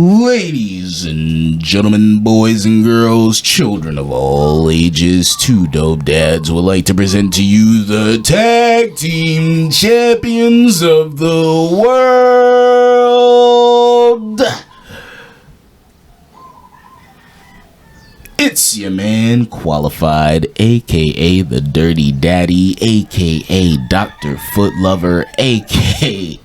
Ladies and gentlemen, boys and girls, children of all ages, two dope dads would like to present to you the tag team champions of the world. It's your man, Qualified, aka the Dirty Daddy, aka Dr. Footlover, aka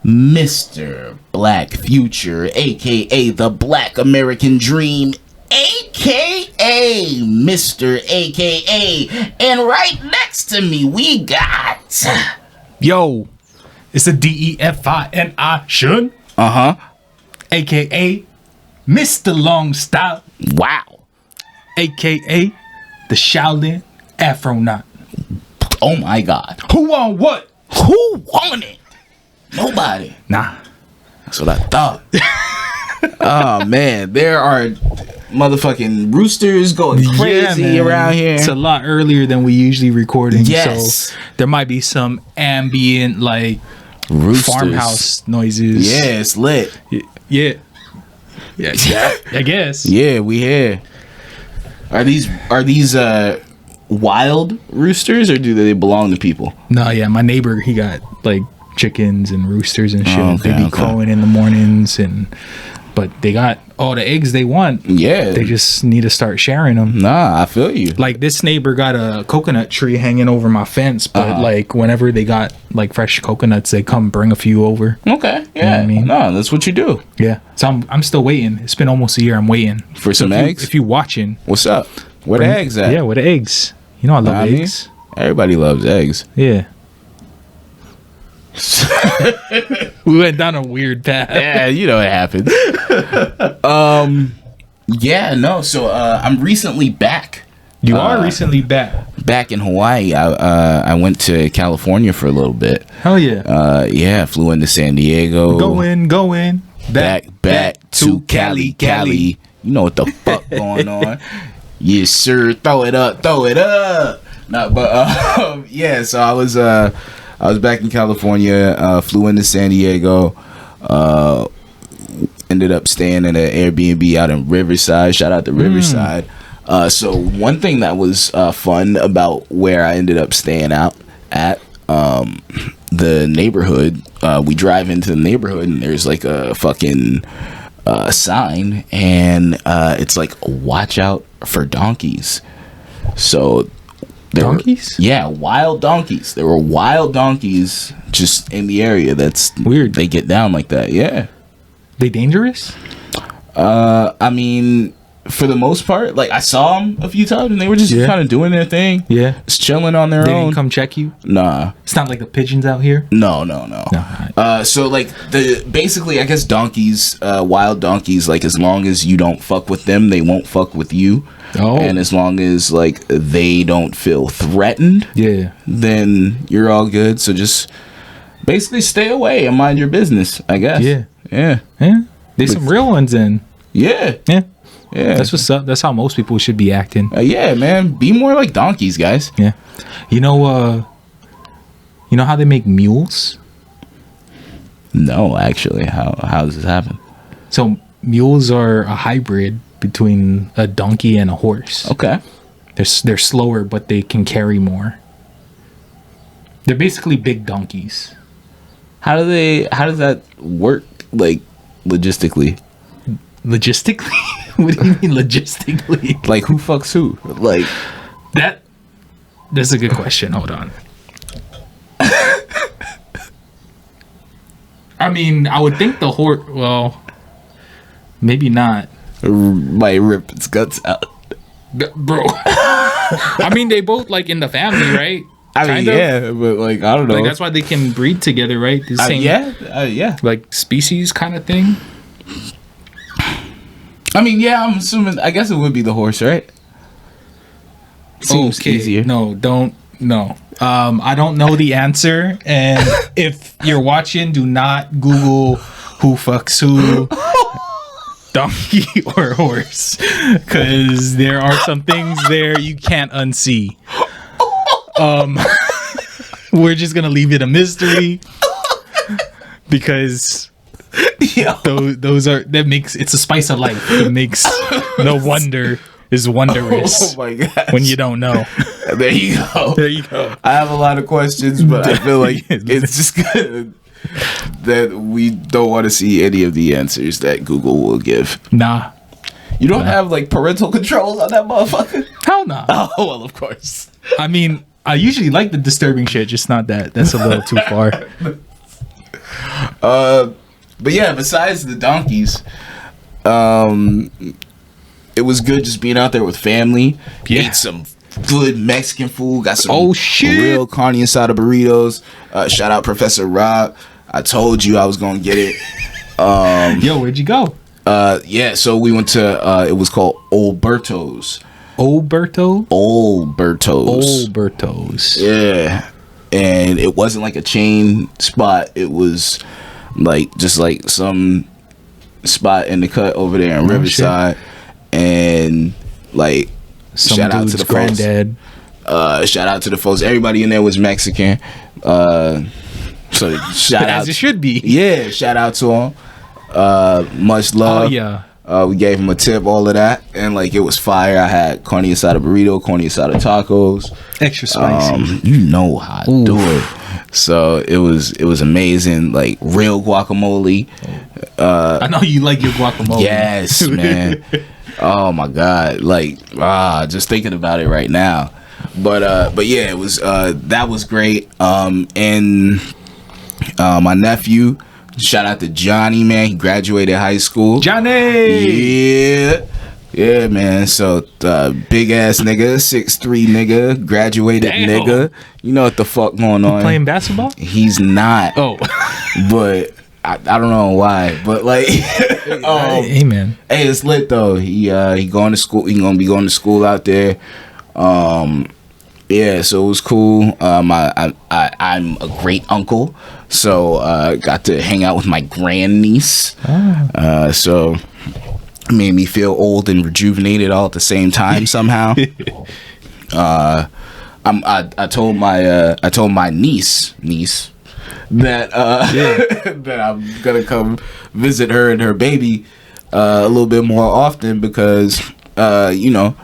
Mr. Black Future, aka the Black American Dream, aka Mr. AKA, and right next to me we got Yo, it's a DEFINI Shun, aka Mr. Long Style, wow, aka the Shaolin Afronaut. Oh my god, Who won what? who won it? Nobody. Nah. That's what I thought. Oh man, there are motherfucking roosters going crazy man. around here. It's a lot earlier than we usually recording. Yes. So there might be some ambient like Roosters. farmhouse noises. Yeah, it's lit. Yeah. Yeah. I guess. Yeah, we here. Are these wild roosters or do they belong to people? No, yeah, my neighbor, he got like chickens and roosters and shit. Oh, okay, they be okay. crowing in the mornings, but they got all the eggs they want. Yeah. They just need to start sharing them. Nah, I feel you. Like this neighbor got a coconut tree hanging over my fence, but like whenever they got like fresh coconuts, they come bring a few over. Okay. Yeah. You know what I mean? No, that's what you do. Yeah. So I'm still waiting. It's been almost a year. I'm waiting For some eggs? If you watching, What's up? Where the eggs at? Yeah, where the eggs? You know I love Know what I mean? eggs. Everybody loves eggs. Yeah. We went down a weird path. Yeah, you know it happens. Yeah, no. So I'm recently back. You are recently back. Back in Hawaii. I went to California for a little bit. Hell yeah. Yeah, flew into San Diego. Going. back to Cali. You know what the fuck going on? Yes, sir. Throw it up. No, but yeah. So I was back in California. Flew into San Diego. Ended up staying in an Airbnb out in Riverside. Shout out to Riverside. So one thing that was fun about where I ended up staying out at the neighborhood. We drive into the neighborhood and there's like a fucking sign, and it's like watch out for donkeys. So Donkeys? Yeah, wild donkeys. There were wild donkeys just in the area. That's weird. They get down like that. Yeah. They dangerous? I mean, for the most part, like I saw them a few times and they were just kind of doing their thing. Yeah. Just chilling on their They own. didn't come check you? Nah. It's not like the pigeons out here? No. Alright. So like basically I guess donkeys, wild donkeys, like as long as you don't fuck with them, they won't fuck with you. Oh. And as long as like they don't feel threatened, Yeah. then you're all good. So just basically stay away and mind your business, I guess. Yeah. Yeah. There's some real ones in. Yeah. Yeah. Yeah. That's what's up. That's how most people should be acting. Yeah, man. Be more like donkeys, guys. Yeah. You know how they make mules? No, actually. How does this happen? So mules are a hybrid between a donkey and a horse. Okay. They're slower, but they can carry more. They're basically big donkeys. How does that work, like, logistically? Logistically? What do you mean logistically? Like, who fucks who? Like, that's a good question. Hold on. I mean, I would think the horse. Well, maybe not. might rip its guts out. Bro. I mean, they both like in the family, right? I mean, yeah, but like, I don't know. Like that's why they can breed together, right? The same, yeah. like species kind of thing. I mean, yeah, I'm assuming. I guess it would be the horse, right? Seems easier. No, don't. No. I don't know the answer, and if you're watching, do not Google who fucks who, donkey or horse, because there are some things there you can't unsee. We're just gonna leave it a mystery because Yo. Those are that makes it's a spice of life. It makes no wonder is wondrous. Oh my god! When you don't know. There you go. There you go. I have a lot of questions, but I feel like it's just good that we don't want to see any of the answers that Google will give. Nah. You don't have like parental controls on that motherfucker? Hell nah. Oh well, of course. I mean, I usually like the disturbing shit, just not that. That's a little too far. But yeah, besides the donkeys, it was good just being out there with family. Yeah. Ate some good Mexican food. Got some real real carne asada burritos. Shout out Professor Rob. I told you I was gonna get it. Yo, where'd you go? Yeah, so we went to it was called Old Oberto's. Yeah. And it wasn't like a chain spot. It was like just like some spot in the cut over there in Riverside. And like Some shout out to dude's the folks. granddad. Shout out to the folks. Everybody in there was Mexican. So shout out. As it should be. Yeah, shout out to them. Much love. Oh yeah. We gave him a tip, all of that, and like it was fire. I had carne asada burrito, carne asada tacos, Extra spicy. you know how I do it. So it was amazing. Like real guacamole. I know you like your guacamole. Yes, man. Oh my god. Like just thinking about it right now. But yeah, it was that was great. And my nephew. Shout out to Johnny, man. He graduated high school. Johnny! Yeah, man. So, big ass nigga, 6'3" nigga, graduated nigga. You know what the fuck going on. Playing basketball? He's not. Oh. But I don't know why. But, like, hey, man. Hey, it's lit, though. He going to school. He going to be going to school out there. Yeah, so it was cool. I'm a great uncle, so got to hang out with my grandniece. So it made me feel old and rejuvenated all at the same time somehow. I told my niece that that I'm gonna come visit her and her baby a little bit more often because you know.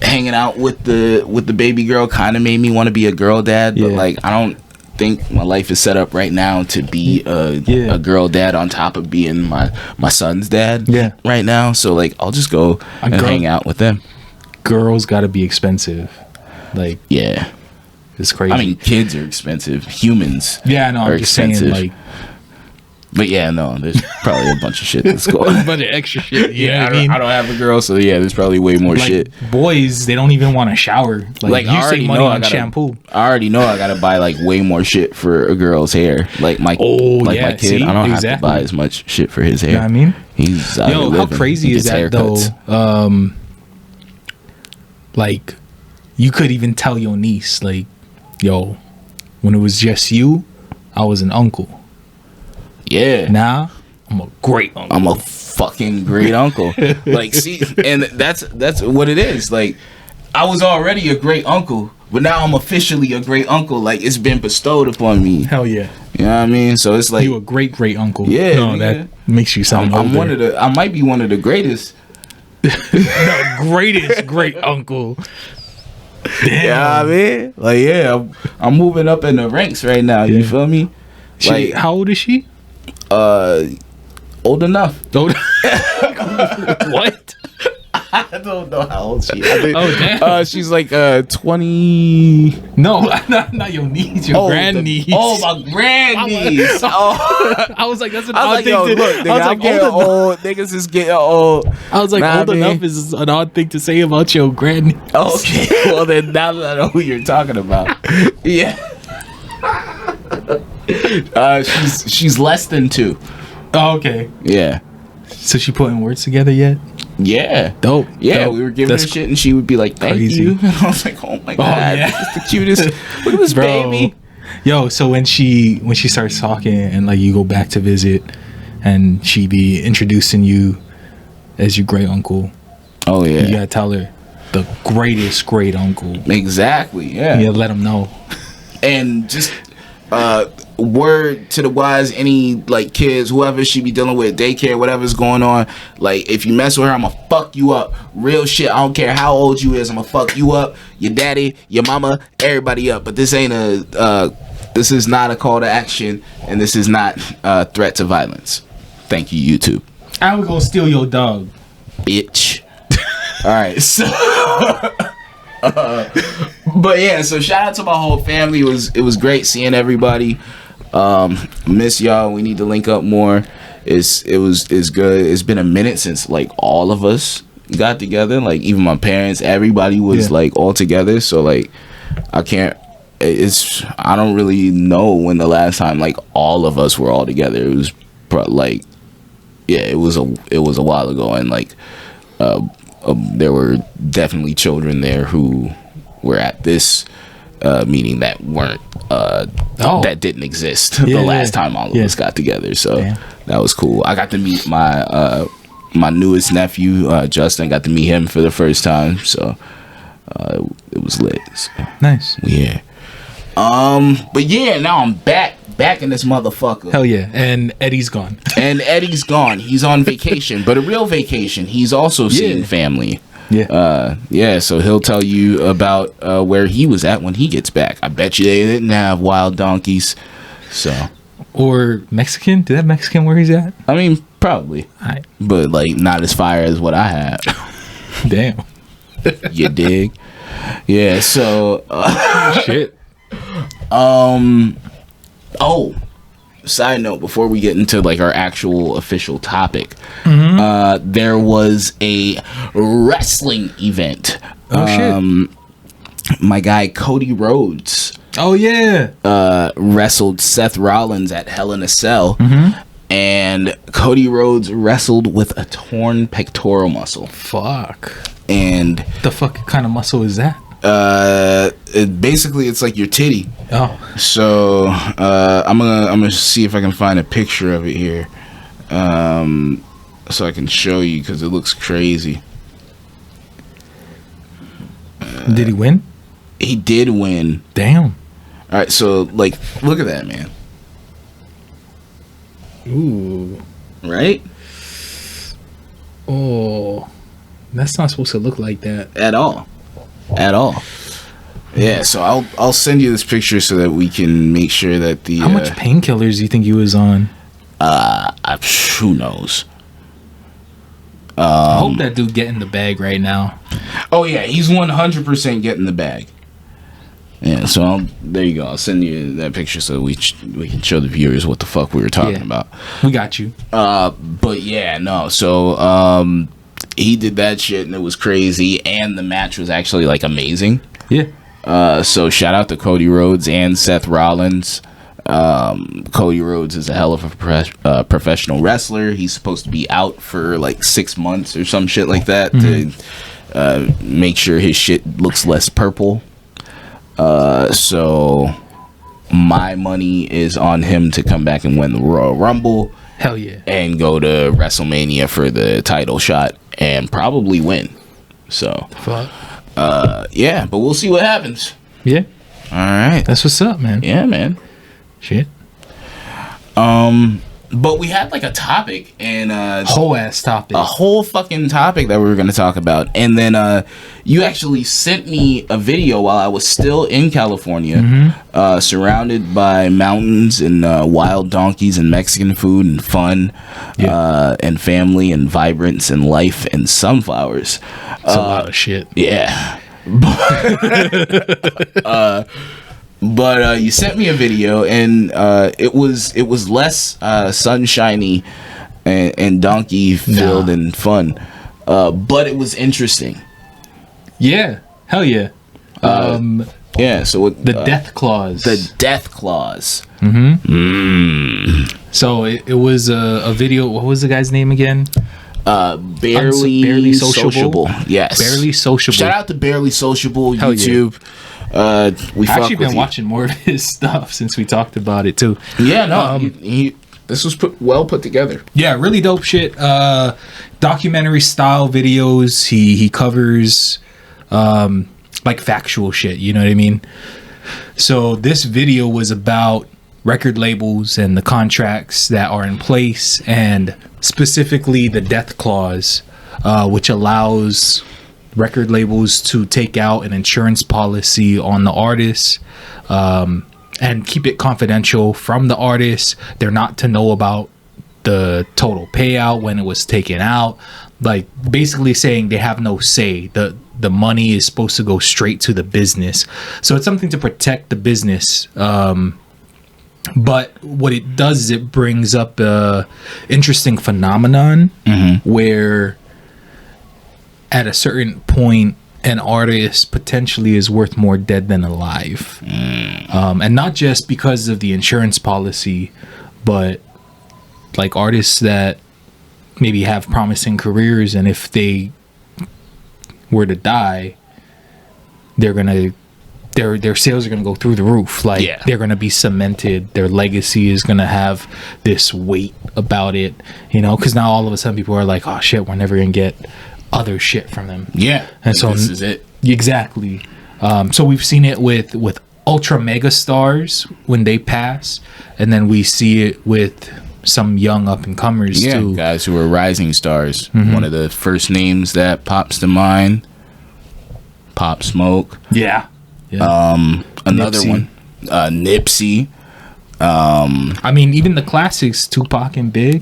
Hanging out with the baby girl kind of made me want to be a girl dad, but like I don't think my life is set up right now to be a girl dad on top of being my son's dad right now. So like I'll just go and hang out with them. Girls gotta be expensive. Like it's crazy. I mean, kids are expensive. Humans I'm just saying like. But yeah, no, there's probably a bunch of shit that's going on. A bunch of extra shit. I don't have a girl, so yeah, there's probably way more shit. Boys, they don't even want to shower. Like you save money on shampoo. I already know I gotta buy like way more shit for a girl's hair. Like my my kid, see? I don't have to buy as much shit for his hair. You know what I mean? He's out here how living. crazy He is gets that haircuts. though? Like you could even tell your niece, like, yo, when it was just you, I was an uncle. Yeah. Now I'm a great uncle. I'm a fucking great uncle. Like, see, and that's what it is. Like, I was already a great uncle, but now I'm officially a great uncle. Like, it's been bestowed upon me. Hell yeah. You know what I mean? So it's like you a great uncle. Yeah. No, that makes you sound I'm older. one of the. I might be one of the greatest. The greatest great uncle. Damn. Yeah, I mean, like, yeah, I'm moving up in the ranks right now. You feel me? Like, how old is she? Old enough. What? I don't know how old she is. Damn. She's like 20. No, not your niece, your grandniece. My grandniece. I was like, that's an odd thing to. Look, nigga, I was like, old. Niggas is getting old. I was like, old enough is an odd thing to say about your grandniece. Okay, well then now that I know who you're talking about, yeah. She's less than 2. Oh, okay. Yeah. So she putting words together yet? Yeah. Dope. Yeah, dope. we were giving her shit and she would be like, thank crazy. you. And I was like, oh my god, this is the cutest. Look at this baby. Yo, so when she starts talking and like you go back to visit and she be introducing you as your great uncle. Oh yeah. You gotta tell her the greatest great uncle. Exactly. Yeah. Yeah, let him know. And just word to the wise, any like kids, whoever she be dealing with, daycare, whatever's going on, like if you mess with her, I'ma fuck you up. Real shit. I don't care how old you is, I'ma fuck you up, your daddy, your mama, everybody up. But this ain't this is not a call to action, and this is not a threat to violence. Thank you, YouTube. I would go steal your dog, bitch. All right, so but yeah, so shout out to my whole family. It was great seeing everybody. Miss y'all. We need to link up more. It's good. It's been a minute since like all of us got together. Like even my parents, everybody was like all together. So like I don't really know when the last time like all of us were all together. It was it was a while ago, and like there were definitely children there who were at this meeting that weren't that didn't exist the last time all of us got together. So that was cool. I got to meet my my newest nephew, Justin. Got to meet him for the first time. So it was lit. So, nice. Yeah. But yeah, now I'm back in this motherfucker. Hell yeah. And Eddie's gone. He's on vacation, but a real vacation. He's also seeing family. Yeah. So he'll tell you about where he was at when he gets back. I bet you they didn't have wild donkeys. So. Or Mexican? Do they have Mexican where he's at? I mean, probably. Right. But like not as fire as what I had. Damn. You dig? Yeah, so shit. Side note, before we get into like our actual official topic, there was a wrestling event. Oh shit. My guy Cody Rhodes wrestled Seth Rollins at Hell in a Cell, and Cody Rhodes wrestled with a torn pectoral muscle. Fuck. And the fuck kind of muscle is that? Basically it's like your titty. Oh. So I'm gonna see if I can find a picture of it here, so I can show you, because it looks crazy. Did he win? He did win. Damn. All right, so like look at that, man. Ooh. Right? Oh, that's not supposed to look like that at all. Yeah, so I'll send you this picture so that we can make sure that the how much painkillers do you think he was on? Who knows. I hope that dude get in the bag right now. Oh yeah, he's 100% getting the bag. Yeah, so there you go. I'll send you that picture so we can show the viewers what the fuck we were talking about. We got you. But yeah, no. So he did that shit and it was crazy, and the match was actually like amazing. Yeah. So shout out to Cody Rhodes and Seth Rollins. Cody Rhodes is a hell of a professional wrestler. He's supposed to be out for like 6 months or some shit like that to make sure his shit looks less purple. So my money is on him to come back and win the Royal Rumble. Hell yeah. And go to WrestleMania for the title shot and probably win. So fuck. Yeah, but we'll see what happens. Yeah. All right. That's what's up, man. Yeah, man. Shit. But we had like a topic, and whole ass topic, a whole fucking topic that we were going to talk about, and then you actually sent me a video while I was still in California, surrounded by mountains and wild donkeys and Mexican food and fun, and family and vibrance and life and sunflowers. It's a lot of shit. Yeah. But you sent me a video, and it was less sunshiny and donkey filled and fun, but it was interesting. Yeah, hell yeah. Yeah. So the death clause. The death clause. So it was a video. What was the guy's name again? Barely Sociable. Yes. Barely Sociable. Shout out to Barely Sociable. Hell YouTube. Yeah. We've actually been watching more of his stuff since we talked about it too. Yeah, no, this was well put together. Yeah, really dope shit. Documentary style videos. He covers like factual shit. You know what I mean? So this video was about record labels and the contracts that are in place, and specifically the death clause, which allows record labels to take out an insurance policy on the artist, and keep it confidential from the artist. They're not to know about the total payout when it was taken out, like basically saying they have no say. The money is supposed to go straight to the business, so it's something to protect the business. But what it does is it brings up a interesting phenomenon where at a certain point an artist potentially is worth more dead than alive. And not just because of the insurance policy, but like artists that maybe have promising careers, and if they were to die, their sales are gonna go through the roof. Like they're gonna be cemented. Their legacy is gonna have this weight about it, because now all of a sudden people are like, oh shit, we're never gonna get other shit from them. And so this is it. Exactly. So we've seen it with ultra mega stars when they pass, and then we see it with some young up and comers too. Guys who are rising stars. One of the first names that pops to mind, Pop Smoke. Another Nipsey. one, Nipsey. I mean, even the classics, Tupac and Big.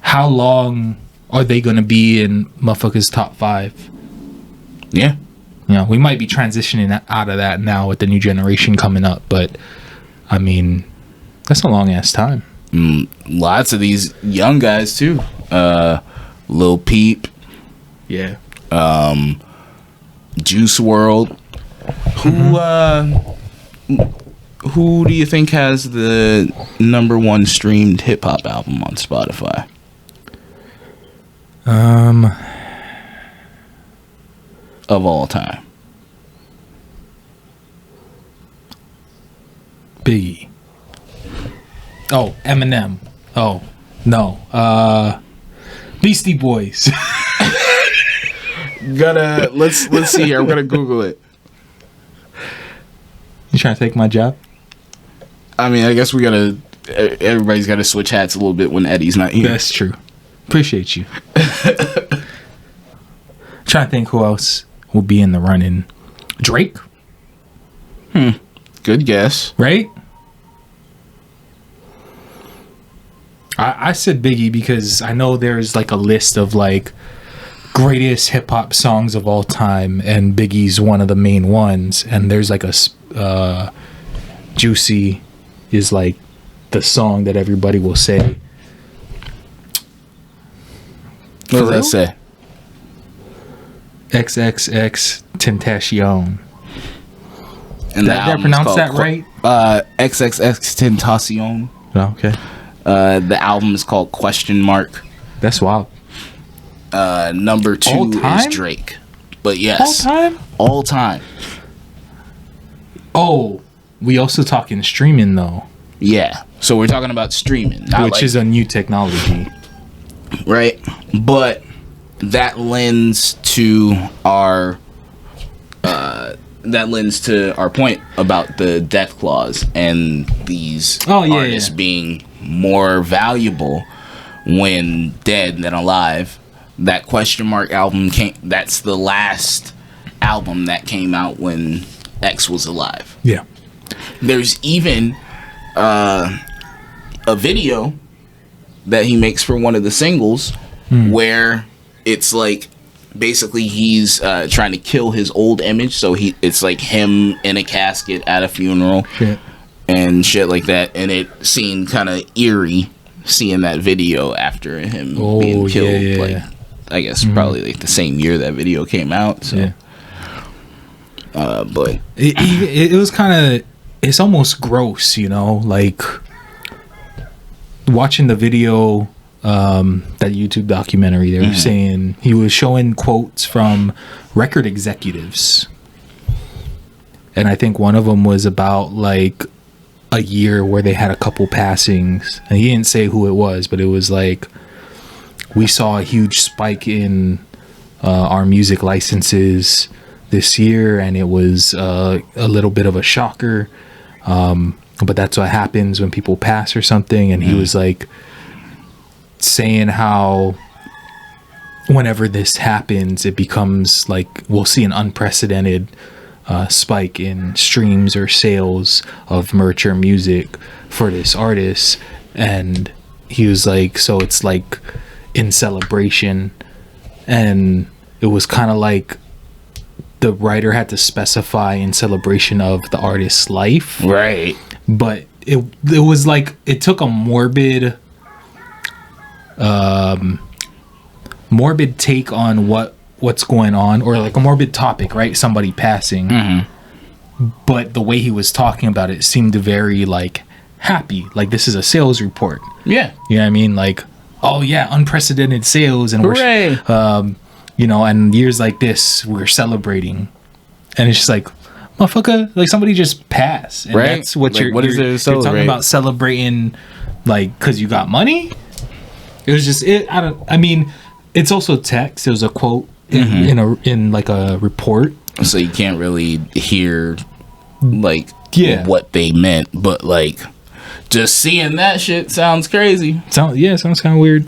How long are they gonna be in motherfuckers' top 5? We might be transitioning out of that now with the new generation coming up, but I mean, that's a long ass time. Lots of these young guys too. Lil Peep. Juice World. Who do you think has the #1 streamed hip hop album on Spotify? Of all time. Biggie. Oh, Eminem. Oh, no. Beastie Boys. Let's see here. I'm gonna Google it. You trying to take my job? I mean, I guess everybody's gotta switch hats a little bit when Eddie's not here. That's true. Appreciate you. Trying to think who else will be in the running. Drake? Good guess. Right? I said Biggie because I know there's like a list of like greatest hip hop songs of all time, and Biggie's one of the main ones. And there's like a Juicy is like the song that everybody will say. What does that say? XXX Tentacion. And did I pronounce that right? XXX Tentacion. Oh, okay. The album is called Question Mark. That's wild. Number 2 is Drake. But yes. All time? All time. Oh, we also talking streaming though. Yeah. So we're talking about streaming. Which is a new technology. Right? But that lends to our point about the death clause and these artists being more valuable when dead than alive. That Question Mark album that's the last album that came out when X was alive. Yeah. There's even a video that he makes for one of the singles where it's like basically he's trying to kill his old image, so it's like him in a casket at a funeral and shit like that, and it seemed kind of eerie seeing that video after him being killed. I guess probably like the same year that video came out. So but it was kind of, it's almost gross, like watching the video, that YouTube documentary. They were saying he was showing quotes from record executives, and I think one of them was about like a year where they had a couple passings, and he didn't say who it was, but it was like, we saw a huge spike in our music licenses this year, and it was a little bit of a shocker. But that's what happens when people pass or something. And he was like saying how whenever this happens, it becomes like we'll see an unprecedented spike in streams or sales of merch or music for this artist. And he was like, so it's like in celebration. And it was kind of like the writer had to specify in celebration of the artist's life, Right. but it was like it took a morbid take on what's going on, or like a morbid topic, right? Somebody passing. But the way he was talking about it seemed very like happy, like this is a sales report. Yeah. You know what I mean? Like, oh yeah, unprecedented sales, and Hooray. we're you know, and years like this we're celebrating. And it's just like, motherfucker, like somebody just passed, and Right. that's what Like, what is there to you're celebrate? talking about celebrating, like because you got money. It was just I mean, it's also text. It was a quote in like a report, So you can't really hear like Yeah. what they meant, but like just seeing that shit sounds crazy. Sounds kind of weird.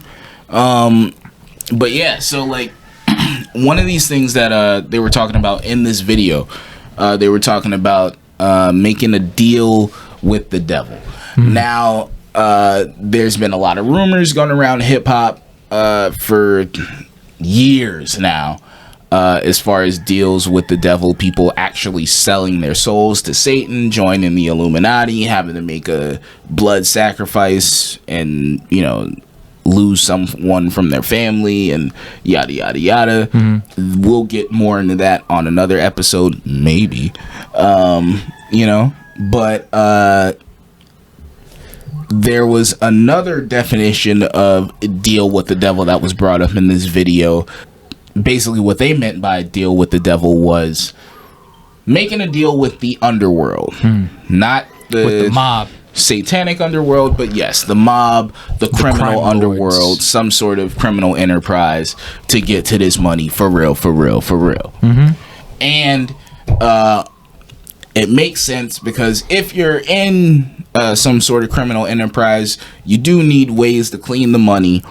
But yeah, so like one of these things that they were talking about in this video, they were talking about making a deal with the devil. Now, there's been a lot of rumors going around hip hop for years now, as far as deals with the devil, people actually selling their souls to Satan, joining the Illuminati, having to make a blood sacrifice, and lose someone from their family, and yada yada yada. We'll get more into that on another episode, maybe. But there was another definition of deal with the devil that was brought up in this video. Basically what they meant by deal with the devil was making a deal with the underworld, not With the mob. satanic underworld, but yes, the mob, the criminal crime underworld, lords. some sort of criminal enterprise to get to this money for real. And it makes sense because if you're in some sort of criminal enterprise, you do need ways to clean the money.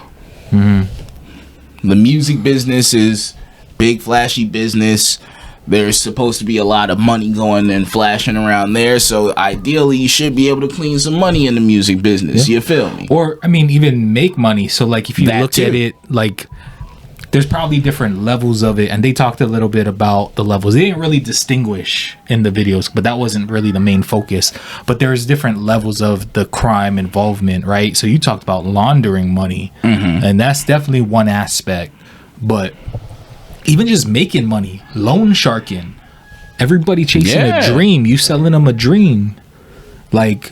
The music business is big, flashy business. There's supposed to be a lot of money going and flashing around there. So ideally, you should be able to clean some money in the music business. You feel me? Or, I mean, even make money. So, like, if you That look too. at it, like, there's probably different levels of it. And they talked a little bit about the levels. They didn't really distinguish in the videos, but that wasn't really the main focus. But there's different levels of the crime involvement, right? So you talked about laundering money. And that's definitely one aspect. But even just making money, loan sharking, everybody chasing Yeah. a dream, you selling them a dream. Like,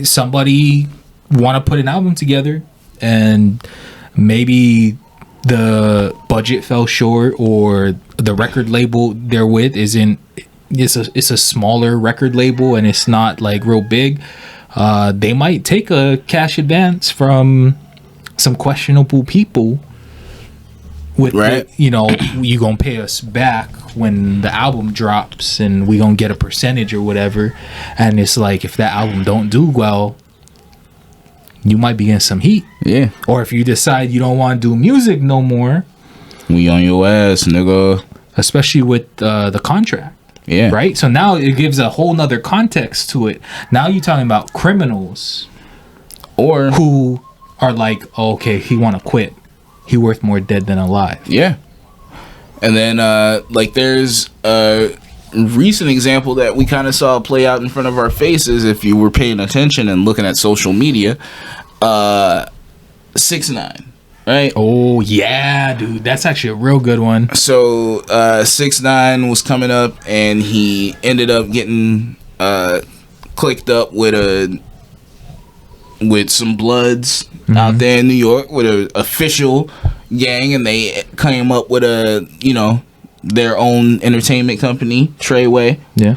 somebody want to put an album together, and maybe the budget fell short, or the record label they're with it's a smaller record label, and it's not like real big. They might take a cash advance from some questionable people with Right. you gonna pay us back when the album drops, and we gonna get a percentage or whatever. And it's like, if that album don't do well, you might be in some heat. Yeah. Or if you decide you don't want to do music no more, We on your ass, nigga. especially with the contract. Yeah. Right? So now it gives a whole nother context to it. Now you're talking about criminals Or who are like, oh, okay, he want to quit. He worth more dead than alive. yeah. And then like there's a recent example that we kind of saw play out in front of our faces if you were paying attention and looking at social media. 6ix9ine, right? Oh, yeah, dude. That's actually a real good one. So 6ix9ine was coming up, and he ended up getting clicked up with some Bloods out there in New York, with an official gang, and they came up with their own entertainment company, Treyway, Yeah.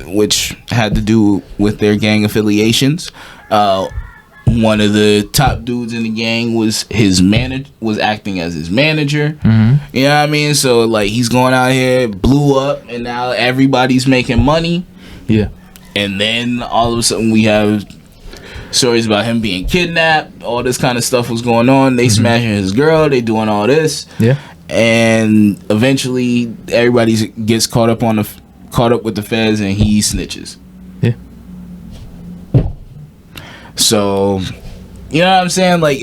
which had to do with their gang affiliations. one of the top dudes in the gang was acting as his manager. You know what I mean? So like he's going out here, blew up, and now everybody's making money. Yeah. And then all of a sudden we have stories about him being kidnapped. All this kind of stuff was going on. They smashing his girl. They doing all this. Yeah. And eventually everybody gets caught up with the feds, and he snitches. Yeah. So, you know what I'm saying? Like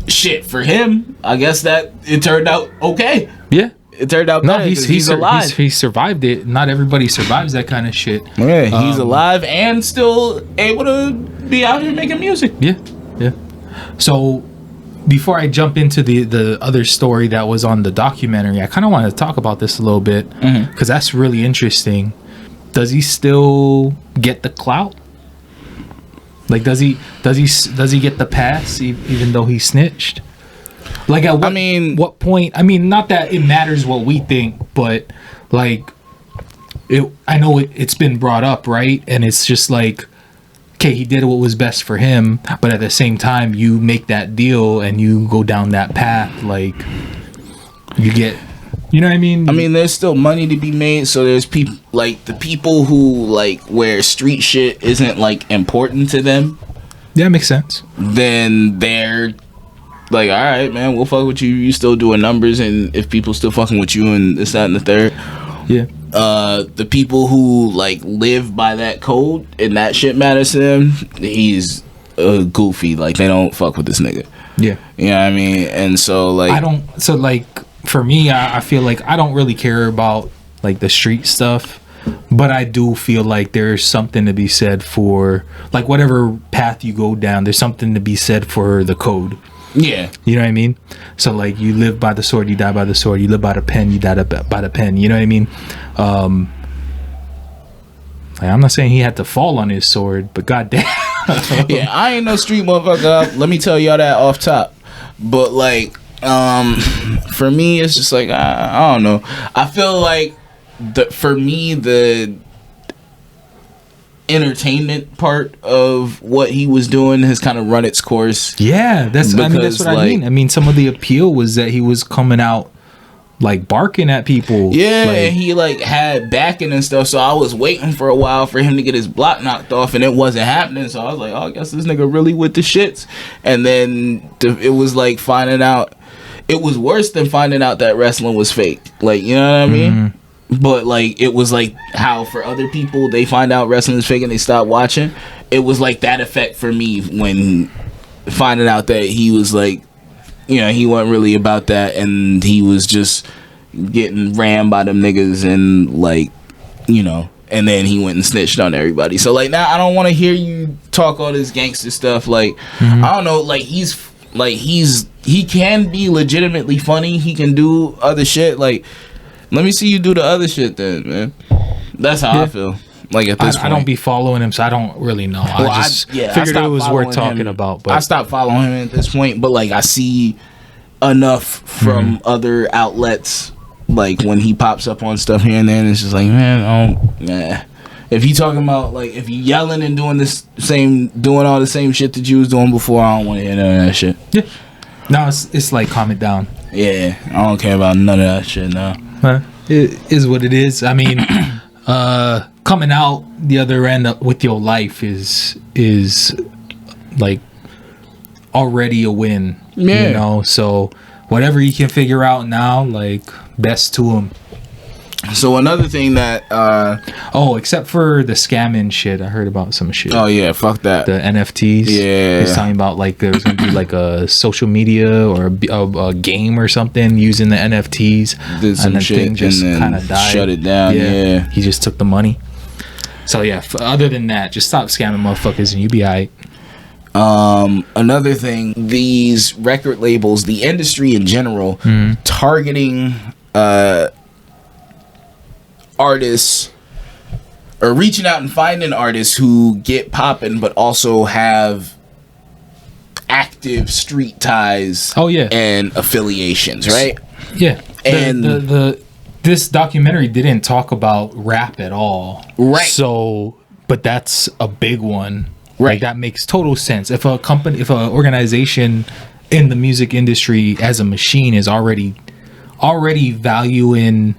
shit for him. I guess that it turned out okay. Yeah. It turned out no. better. He's alive. He survived it. Not everybody survives that kind of shit. Yeah, he's alive and still able to be out here making music. Yeah. Yeah. So, before I jump into the other story that was on the documentary, I kind of want to talk about this a little bit because that's really interesting. Does he still get the clout? Like, does he get the pass even though he snitched? Like, at what point? I mean, not that it matters what we think, but like, I know it's been brought up, right? And it's just like, okay, he did what was best for him, but at the same time, you make that deal and you go down that path, like, you get, you know what I mean? I mean, there's still money to be made, so there's people, like, the people who, like, where street shit isn't, like, important to them. Yeah, makes sense. Then they're like, all right, man, we'll fuck with you. You still doing numbers, and if people still fucking with you and this, that, and the third. Yeah. The people who like live by that code and that shit matters to them, he's goofy. Like, they don't fuck with this nigga. Yeah. You know what I mean? And so like for me, I feel like I don't really care about like the street stuff, but I do feel like there's something to be said for like whatever path you go down, there's something to be said for the code. Yeah. You know what I mean? So like, you live by the sword, you die by the sword. You live by the pen, you die by the pen. You know what I mean? Like, I'm not saying he had to fall on his sword, but goddamn. Yeah, I ain't no street motherfucker. Let me tell y'all that off top. But like, for me, it's just like, I don't know. I feel like for me, the entertainment part of what he was doing has kind of run its course. Yeah, that's what I mean. I mean, some of the appeal was that he was coming out like barking at people. Yeah, like, and he like had backing and stuff, so I was waiting for a while for him to get his block knocked off, and it wasn't happening. So I was like, oh, I guess this nigga really with the shits. And then it was like finding out, it was worse than finding out that wrestling was fake. Like, you know what I mean? But like, it was like how for other people they find out wrestling is fake and they stop watching. It was like that effect for me when finding out that he was like, you know, he wasn't really about that, and he was just getting rammed by them niggas, and like, you know, and then he went and snitched on everybody. So like, now I don't want to hear you talk all this gangster stuff. Like, I don't know, like he can be legitimately funny. He can do other shit. Like, let me see you do the other shit then, man. That's how I feel. Like, at this point, I don't be following him, so I don't really know. Well, I just figured it was worth talking about. But I stopped following him at this point. But like, I see enough from other outlets, like when he pops up on stuff here and there, and it's just like, man, if you talking about like, if you yelling and doing all the same shit that you was doing before, I don't want to hear none of that shit. Yeah. No, it's like, calm it down. Yeah, I don't care about none of that shit now. It is what it is. I mean, coming out the other end with your life is like already a win. Yeah. You know, so whatever he can figure out now, like, best to him. So another thing that except for the scamming shit, I heard about some shit. Oh yeah, fuck that. The NFTs. Yeah. He's talking about like there's gonna be like a social media or a game or something using the NFTs. Did some and then shit thing just and kind of died. Shut it down. Yeah. He just took the money. So yeah, other than that, just stop scamming motherfuckers and you be alright. Another thing, these record labels, the industry in general, targeting artists, or reaching out and finding artists who get popping but also have active street ties and affiliations, right? Yeah. And this documentary didn't talk about rap at all. Right. So, but that's a big one. Like, that makes total sense. If a company, if an organization in the music industry as a machine is already valuing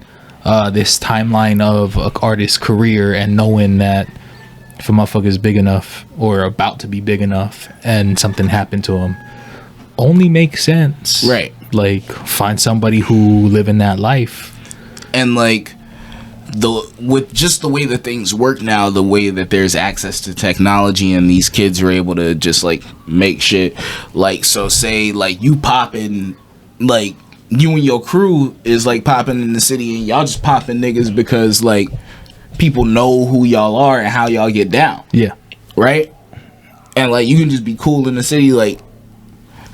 this timeline of an artist's career, and knowing that if a motherfucker is big enough or about to be big enough and something happened to him, only makes sense. Right. Like, find somebody who live in that life. And like, with just the way that things work now, the way that there's access to technology and these kids are able to just like make shit, like, so say like you popping, like you and your crew is like popping in the city, and y'all just popping niggas because like people know who y'all are and how y'all get down. Yeah. Right. And like, you can just be cool in the city, like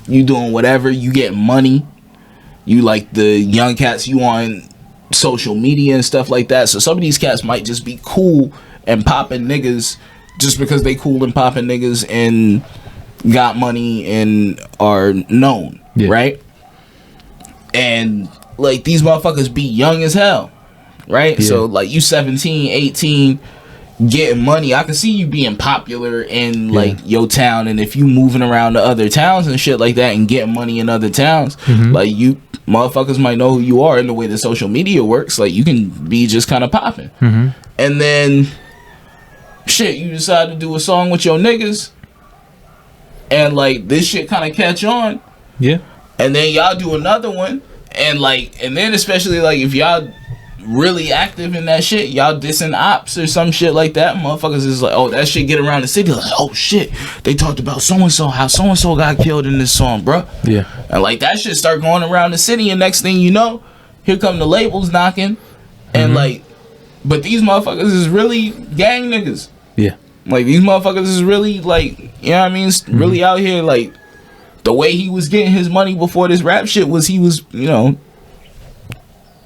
you doing whatever, you get money, you like the young cats, you on social media and stuff like that. So some of these cats might just be cool and popping niggas just because they cool and popping niggas and got money and are known. Yeah. Right. And like, these motherfuckers be young as hell, right? Yeah. So like, you 17, 18 getting money. I can see you being popular in like your town, and if you moving around to other towns and shit like that and getting money in other towns, like, you motherfuckers might know who you are. In the way that social media works, like, you can be just kind of popping, and then shit, you decide to do a song with your niggas, and like, this shit kind of catch on, and then y'all do another one, and like, and then especially like, if y'all really active in that shit, y'all dissing ops or some shit like that, motherfuckers is like, oh, that shit get around the city, like, oh shit, they talked about so-and-so, how so-and-so got killed in this song, bro. Yeah. And like, that shit start going around the city, and next thing you know, here come the labels knocking, and like, but these motherfuckers is really gang niggas. Yeah. Like, these motherfuckers is really like, you know what I mean, really out here. Like, the way he was getting his money before this rap shit was, he was, you know,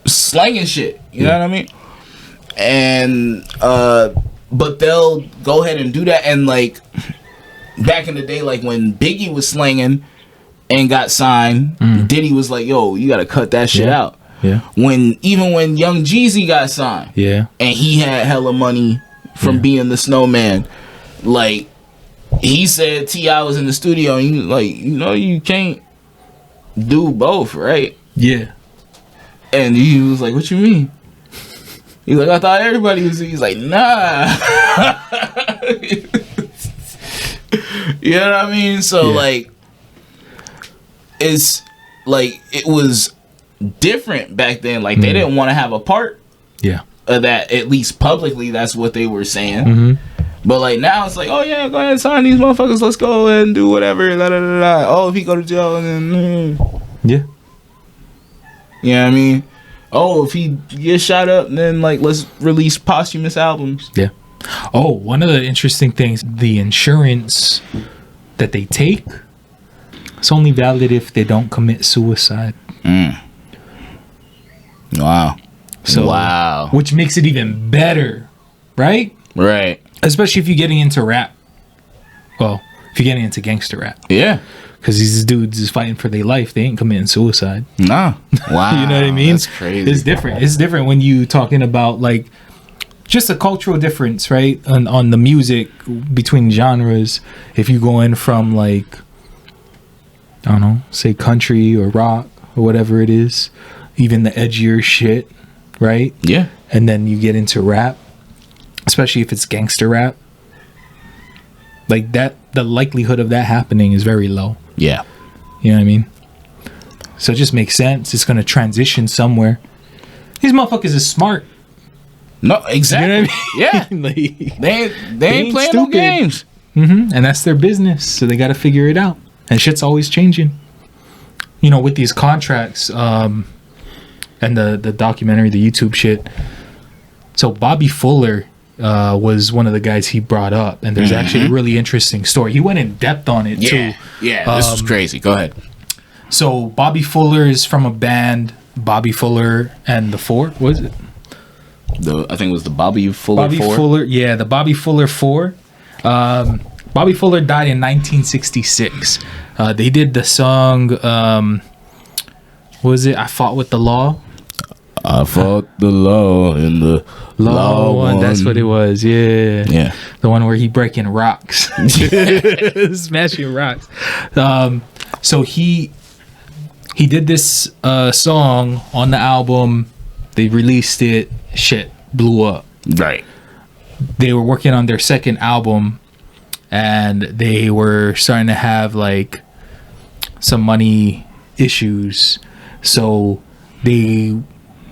slanging shit, you know what I mean? And but they'll go ahead and do that. And like, back in the day, like when Biggie was slanging and got signed, Diddy was like, yo, you gotta cut that shit out. When Young Jeezy got signed, and he had hella money from being the Snowman, like, he said T.I. was in the studio, and you like, you know, you can't do both, right? Yeah. And he was like, what you mean? He's like, I thought everybody was. He's like, nah. You know what I mean? So like, it's like, it was different back then. Like, they didn't want to have a part of that, at least publicly. That's what they were saying. But like, now it's like, oh yeah, go ahead and sign these motherfuckers, let's go and do whatever, da, da, da, da. Oh, if he go to jail, then you know what I mean? Oh, if he gets shot up, then like, let's release posthumous albums. Yeah. Oh, one of the interesting things, the insurance that they take, it's only valid if they don't commit suicide. Wow. So, wow. Which makes it even better, right? Right. Especially if you're getting into rap. Well, if you're getting into gangster rap. Yeah. Because these dudes is fighting for their life. They ain't committing suicide. Nah. Wow. You know what I mean? That's crazy. It's different. It's different when you talking about like just a cultural difference, right? On the music between genres. If you go in from like, I don't know, say country or rock or whatever it is, even the edgier shit, right? Yeah. And then you get into rap, especially if it's gangster rap. Like that, the likelihood of that happening is very low. Yeah. You know what I mean? So it just makes sense. It's going to transition somewhere. These motherfuckers is smart. No, exactly. You know what I mean? Yeah. Like, they ain't playing stupid. No games. And that's their business. So they got to figure it out. And shit's always changing. You know, with these contracts and the documentary, the YouTube shit. So Bobby Fuller was one of the guys he brought up, and there's actually a really interesting story. He went in depth on it too. Yeah, this was crazy. Go ahead. So Bobby Fuller is from a band, Bobby Fuller and the Four. What is it? I think it was the Bobby Fuller Four. The Bobby Fuller Four. Bobby Fuller died in 1966. They did the song. What was it? I Fought with the Law. I fought the law and the law won. That's what it was. Yeah. The one where he breaking rocks, smashing rocks. So he did this song on the album. They released it. Shit blew up. Right. They were working on their second album, and they were starting to have like some money issues. So they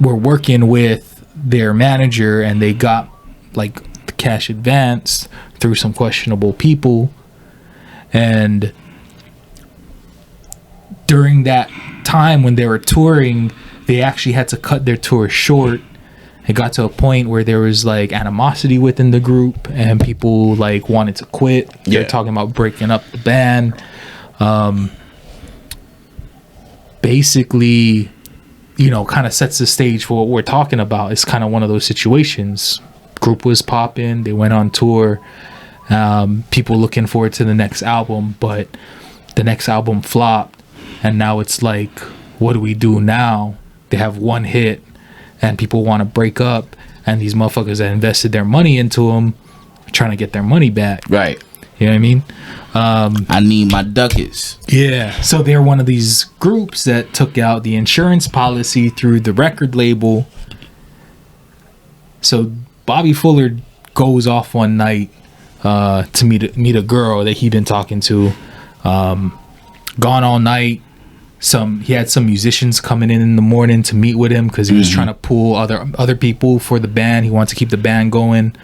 were working with their manager, and they got like the cash advance through some questionable people. And during that time when they were touring, they actually had to cut their tour short. It got to a point where there was like animosity within the group, and people like wanted to quit. They're talking about breaking up the band. Basically, you know, kind of sets the stage for what we're talking about. It's kind of one of those situations. Group was popping. They went on tour. People looking forward to the next album, but the next album flopped. And now it's like, what do we do now? They have one hit, and people want to break up, and these motherfuckers that invested their money into them are trying to get their money back. Right. You know what I mean? I need my ducats. Yeah. So they're one of these groups that took out the insurance policy through the record label. So Bobby Fuller goes off one night to meet a girl that he'd been talking to. Gone all night. He had some musicians coming in the morning to meet with him because he was trying to pull other people for the band. He wanted to keep the band going.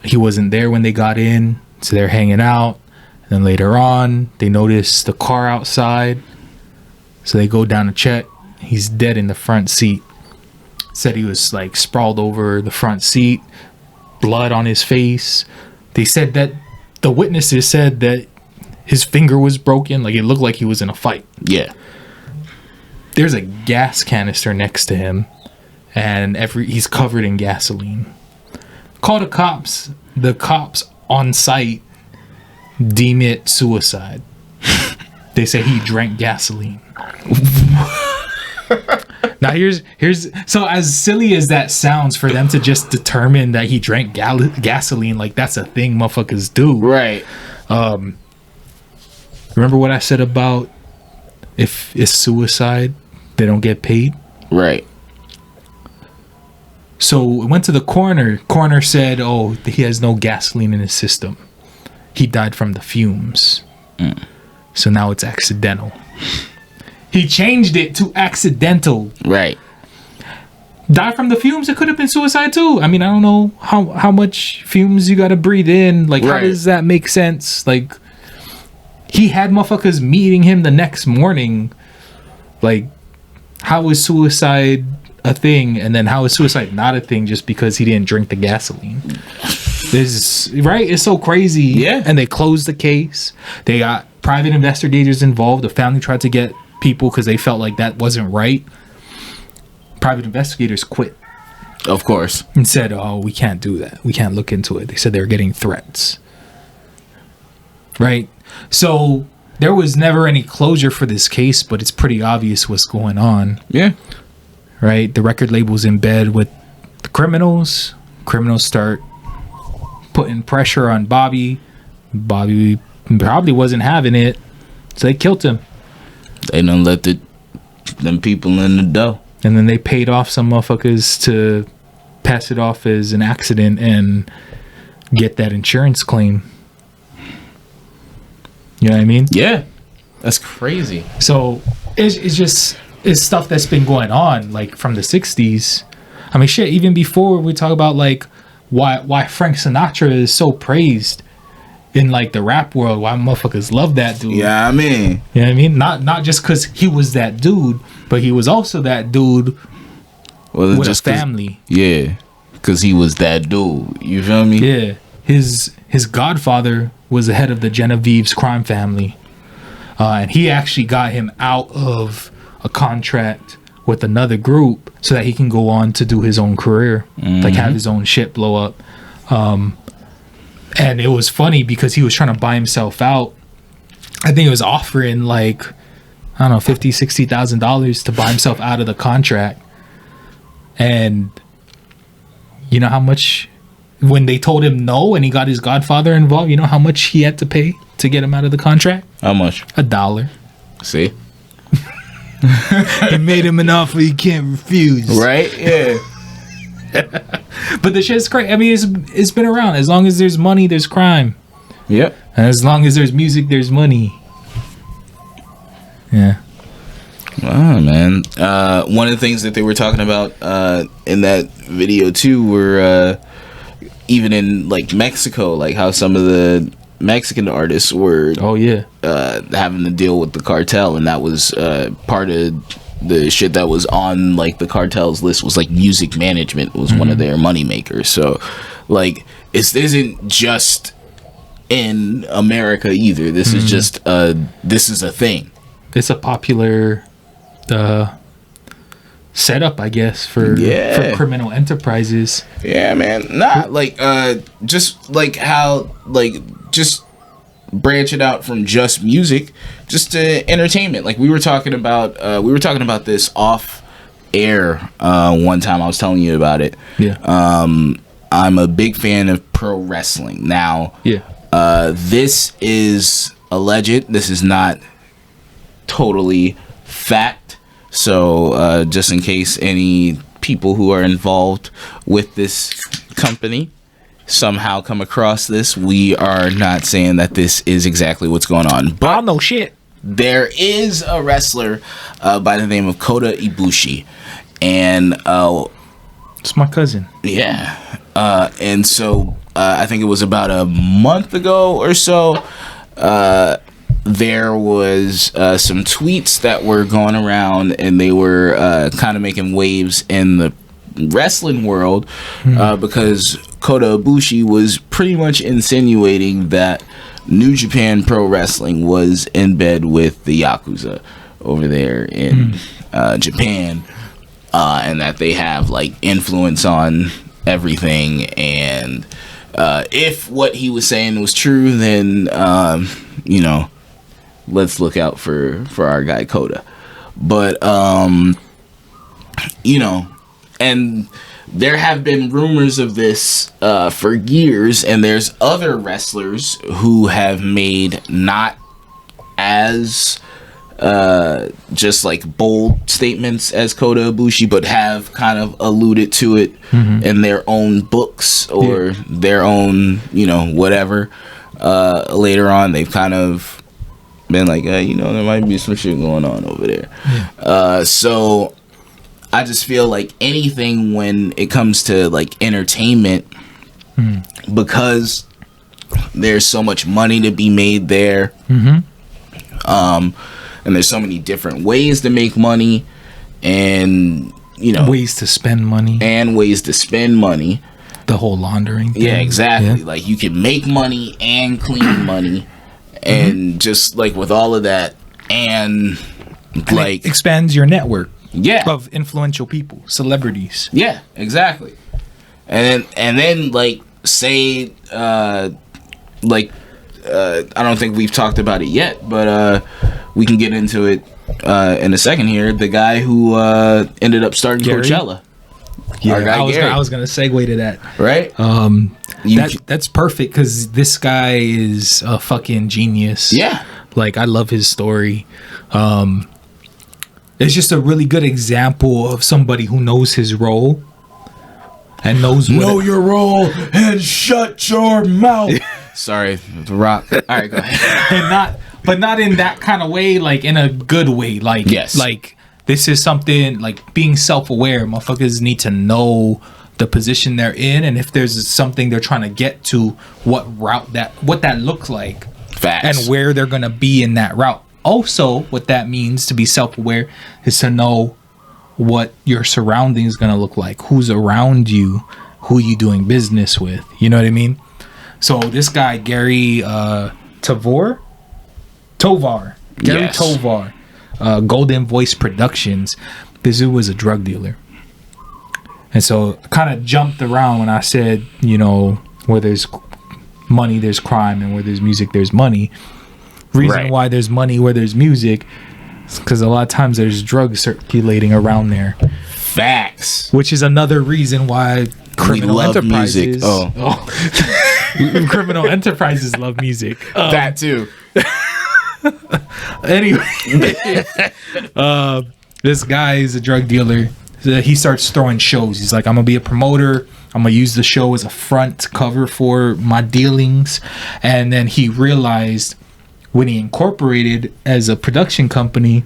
He wasn't there when they got in, so they're hanging out. And then later on, they notice the car outside, so they go down to check. He's dead in the front seat. Said he was like sprawled over the front seat, blood on his face. They said that the witnesses said that his finger was broken, like it looked like he was in a fight. Yeah. There's a gas canister next to him, and he's covered in gasoline. Call the cops. The cops on site deem it suicide. They say he drank gasoline. Now here's so, as silly as that sounds, for them to just determine that he drank gasoline, like that's a thing motherfuckers do. Right. Remember what I said about if it's suicide, they don't get paid? Right. So it went to the coroner. Coroner said, oh, he has no gasoline in his system. He died from the fumes. So now it's accidental. He changed it to accidental. Right. Die from the fumes? It could have been suicide too. I mean, I don't know how much fumes you got to breathe in. Like, how does that make sense? Like, he had motherfuckers meeting him the next morning. Like, how is suicide a thing, and then how is suicide not a thing just because he didn't drink the gasoline? This right? It's so crazy. Yeah. And they closed the case. They got private investigators involved. The family tried to get people because they felt like that wasn't right. Private investigators quit. Of course. And said, oh, we can't do that. We can't look into it. They said they were getting threats. Right? So there was never any closure for this case, but it's pretty obvious what's going on. Yeah. Right? The record label's in bed with the criminals. Criminals start putting pressure on Bobby. Bobby probably wasn't having it, so they killed him. They done let them people in the dough. And then they paid off some motherfuckers to pass it off as an accident and get that insurance claim. You know what I mean? Yeah. That's crazy. So it's stuff that's been going on like from the 60s. I mean, shit, even before we talk about like why Frank Sinatra is so praised in like the rap world, why motherfuckers love that dude. Yeah, I mean, you know what I mean? Not just because he was that dude, but he was also that dude with just a family. Yeah, because he was that dude. You feel me? Yeah, his godfather was the head of the Genevieve's crime family, and he actually got him out of a contract with another group so that he can go on to do his own career, like have his own shit blow up. And it was funny because he was trying to buy himself out. I think it was offering like I don't know, $50,000-$60,000 to buy himself out of the contract. And you know how much, when they told him no and he got his godfather involved, you know how much he had to pay to get him out of the contract? How much? $1. See? He made him an offer he can't refuse. Right? Yeah. But the shit's crazy. I mean, it's been around. As long as there's money, there's crime. Yep. And as long as there's music, there's money. Yeah. Wow, man. One of the things that they were talking about in that video too were even in like Mexico, like how some of the Mexican artists were having to deal with the cartel, and that was part of the shit that was on like the cartel's list was like music management was one of their money makers. So like it isn't just in America either. This is just this is a thing. It's a popular setup, I guess, for criminal enterprises. Yeah, man. Nah, like just like how like just branch it out from just music just to entertainment. Like we were talking about this off air one time. I was telling you about it. Yeah. I'm a big fan of pro wrestling. Now, this is alleged. This is not totally fact. So just in case any people who are involved with this company somehow come across this, we are not saying that this is exactly what's going on. But I don't know shit. There is a wrestler by the name of Kota Ibushi, and it's my cousin. Yeah, and so I think it was about a month ago or so. There was some tweets that were going around, and they were kind of making waves in the wrestling world because Kota Ibushi was pretty much insinuating that New Japan Pro Wrestling was in bed with the Yakuza over there in Japan, and that they have like influence on everything. And if what he was saying was true, then you know, let's look out for our guy Kota. But you know, and there have been rumors of this for years, and there's other wrestlers who have made not as just like bold statements as Kota Ibushi, but have kind of alluded to it in their own books or their own, you know, whatever. Later on, they've kind of been like, you know, there might be some shit going on over there. So I just feel like anything when it comes to like entertainment, because there's so much money to be made there, and there's so many different ways to make money, and you know, ways to spend money, the whole laundering thing. Yeah, exactly. Like you can make money and clean money, and just like with all of that, and like it expands your network. Yeah, of influential people, celebrities. Yeah, exactly. And then like say like I don't think we've talked about it yet, but we can get into it in a second here. The guy who ended up starting Coachella. Yeah, I was gonna segue to that. Right. That's perfect because this guy is a fucking genius. Yeah. Like I love his story. It's just a really good example of somebody who knows his role and knows your role and shut your mouth. Sorry, The Rock. All right, go ahead. But not in that kind of way, like in a good way. Like, like this is something like being self-aware. Motherfuckers need to know the position they're in, and if there's something they're trying to get to, what that looks like. Facts. And where they're gonna be in that route. Also, what that means to be self-aware is to know what your surroundings is going to look like, who's around you, who you doing business with. You know what I mean? So this guy, Gary Tovar, Golden Voice Productions, this dude was a drug dealer. And so I kind of jumped around when I said, you know, where there's money, there's crime, and where there's music, there's money. Reason why there's money where there's music because a lot of times there's drugs circulating around there. Facts. Which is another reason why criminal love enterprises. music. Criminal enterprises love music. That too. Anyway, this guy is a drug dealer. He starts throwing shows. He's like, I'm gonna be a promoter. I'm gonna use the show as a front cover for my dealings. And then he realized when he incorporated as a production company,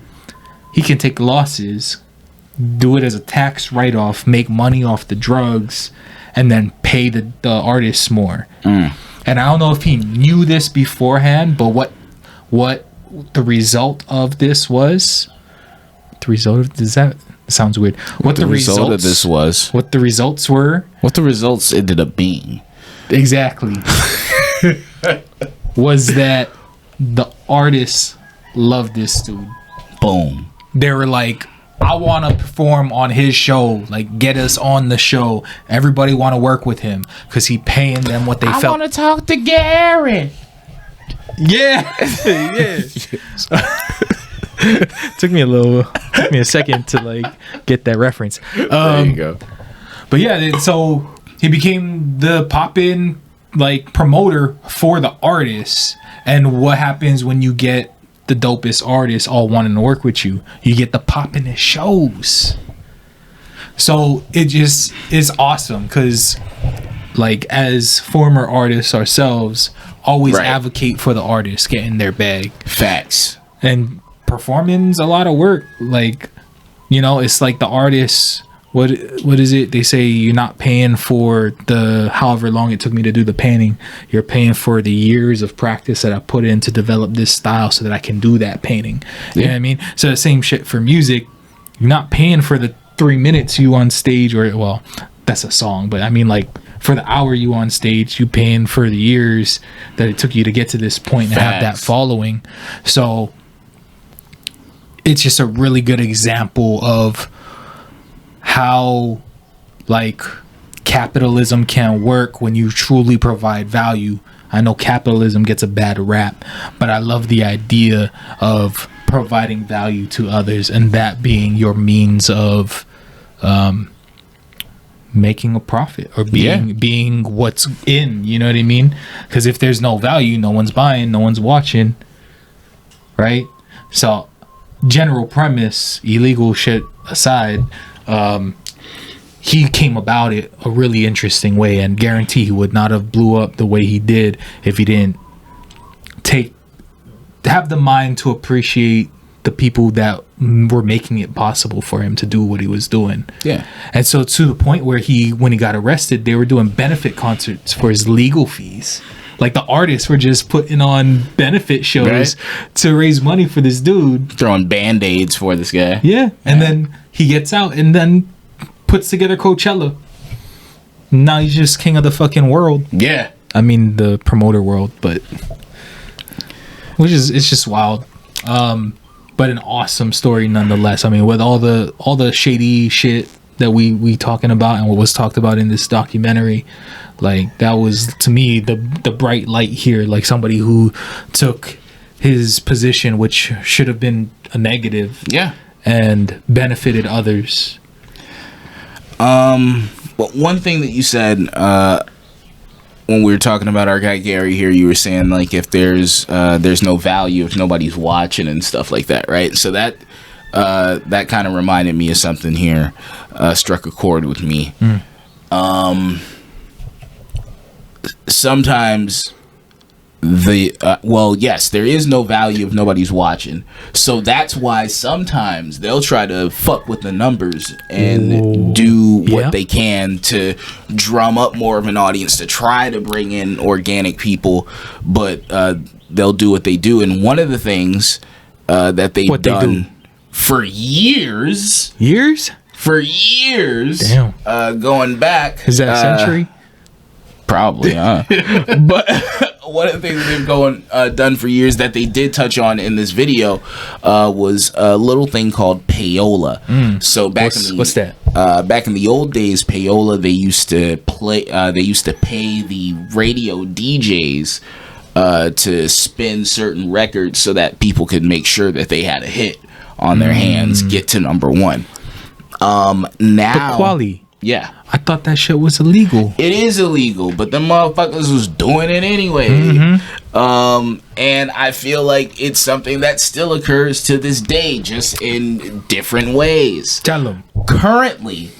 he can take losses, do it as a tax write-off, make money off the drugs, and then pay the artists more. And I don't know if he knew this beforehand, but what the result of this was. The result of that sounds weird. What the result of this was. What the results were. What the results ended up being. Exactly. Was that the artists loved this dude. Boom. They were like, I want to perform on his show. Like, get us on the show. Everybody want to work with him because he paying them what they felt. I want to talk to Gary. Yeah. Yeah. Took me a second to like get that reference. There you go. But yeah, so he became the pop-in like promoter for the artists. And what happens when you get the dopest artists all wanting to work with you? You get the poppin' shows. So it just is awesome because, like, as former artists ourselves, always advocate for the artists getting their bag. Facts. And performing's a lot of work. Like, you know, it's like the artists. What is it? They say you're not paying for the however long it took me to do the painting. You're paying for the years of practice that I put in to develop this style so that I can do that painting. You know what I mean? So the same shit for music. You're not paying for the 3 minutes you on stage, or well, that's a song, but I mean like for the hour you on stage, you paying for the years that it took you to get to this point and have that following. So it's just a really good example of how like capitalism can work when you truly provide value. I know capitalism gets a bad rap, but I love the idea of providing value to others and that being your means of making a profit or being what's in, you know what I mean? Because if there's no value, no one's buying, no one's watching, right? So general premise, illegal shit aside, he came about it a really interesting way, and guarantee he would not have blew up the way he did if he didn't have the mind to appreciate the people that were making it possible for him to do what he was doing. Yeah. And so to the point where when he got arrested, they were doing benefit concerts for his legal fees. Like the artists were just putting on benefit shows to raise money for this dude. Throwing Band-Aids for this guy. Yeah. And then he gets out and then puts together Coachella. Now he's just king of the fucking world. Yeah. I mean the promoter world, but it's just wild. But an awesome story nonetheless. I mean, with all the shady shit that we talking about and what was talked about in this documentary, like that was to me the bright light here. Like somebody who took his position, which should have been a negative, and benefited others. But one thing that you said when we were talking about our guy Gary here, you were saying like if there's no value if nobody's watching and stuff like that, right? So that kind of reminded me of something here, struck a chord with me. Sometimes yes, there is no value if nobody's watching. So that's why sometimes they'll try to fuck with the numbers and do what they can to drum up more of an audience to try to bring in organic people. But they'll do what they do. And one of the things that they've done for years. For years. Damn. Going back. Is that a century? Probably, huh? But one of the things they've done for years that they did touch on in this video was a little thing called payola. So what's that? Back in the old days, payola, they used to pay the radio DJs to spin certain records so that people could make sure that they had a hit on their hands get to number one. Now, But Quali, yeah, I thought that shit was illegal. it is illegal, but the motherfuckers was doing it anyway. And I feel like it's something that still occurs to this day, just in different ways. Tell them. Currently,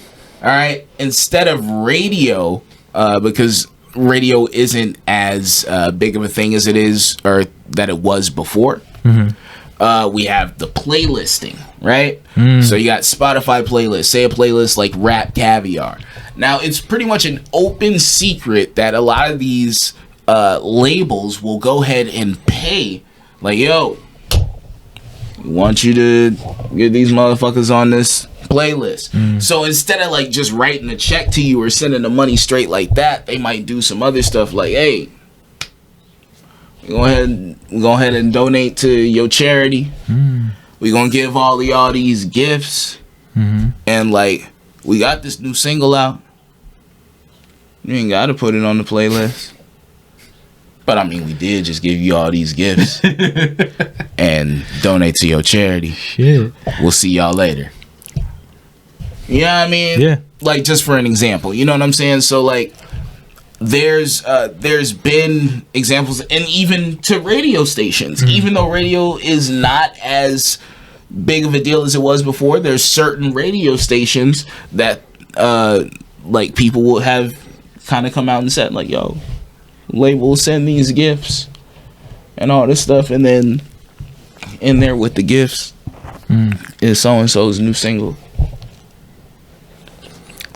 all right, instead of radio, because radio isn't as big of a thing as it is, or that it was before. We have the playlisting, right? So you got Spotify playlist, say a playlist like Rap Caviar. Now, it's pretty much an open secret that a lot of these labels will go ahead and pay, like, yo, we want you to get these motherfuckers on this playlist. So instead of like just writing a check to you or sending the money straight like that, they might do some other stuff like, hey, go ahead and donate to your charity. We're gonna give all of y'all these gifts. And like, we got this new single out. You ain't gotta put it on the playlist. But I mean, we did just give you all these gifts and donate to your charity. Shit. We'll see y'all later. You know what I mean? Yeah. Like, just for an example, you know what I'm saying? So like, there's been examples, and even to radio stations, even though radio is not as big of a deal as it was before, there's certain radio stations that like people will have kind of come out and said like, yo, label will send these gifts and all this stuff, and then in there with the gifts is so and so's new single.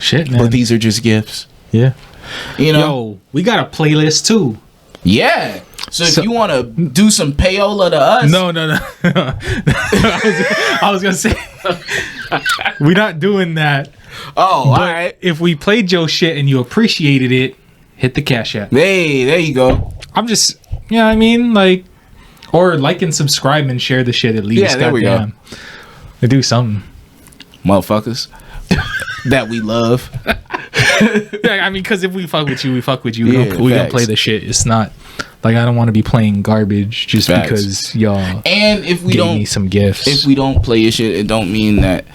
Shit, man. But these are just gifts. Yeah. You know? Yo, we got a playlist too. Yeah. So if you want to do some payola to us. No. I was going to say, we're not doing that. Oh, all right. If we played your shit and you appreciated it, hit the Cash App. Hey, there you go. I'm just, you know what I mean? Like, or like and subscribe and share the shit at least. Yeah, there we go. To do something. Motherfuckers. That we love. Yeah, I mean, because if we fuck with you, we fuck with you. Yeah, We don't play the shit. It's not like I don't want to be playing garbage just because y'all and if we gave don't me some gifts. If we don't play your shit, it don't mean that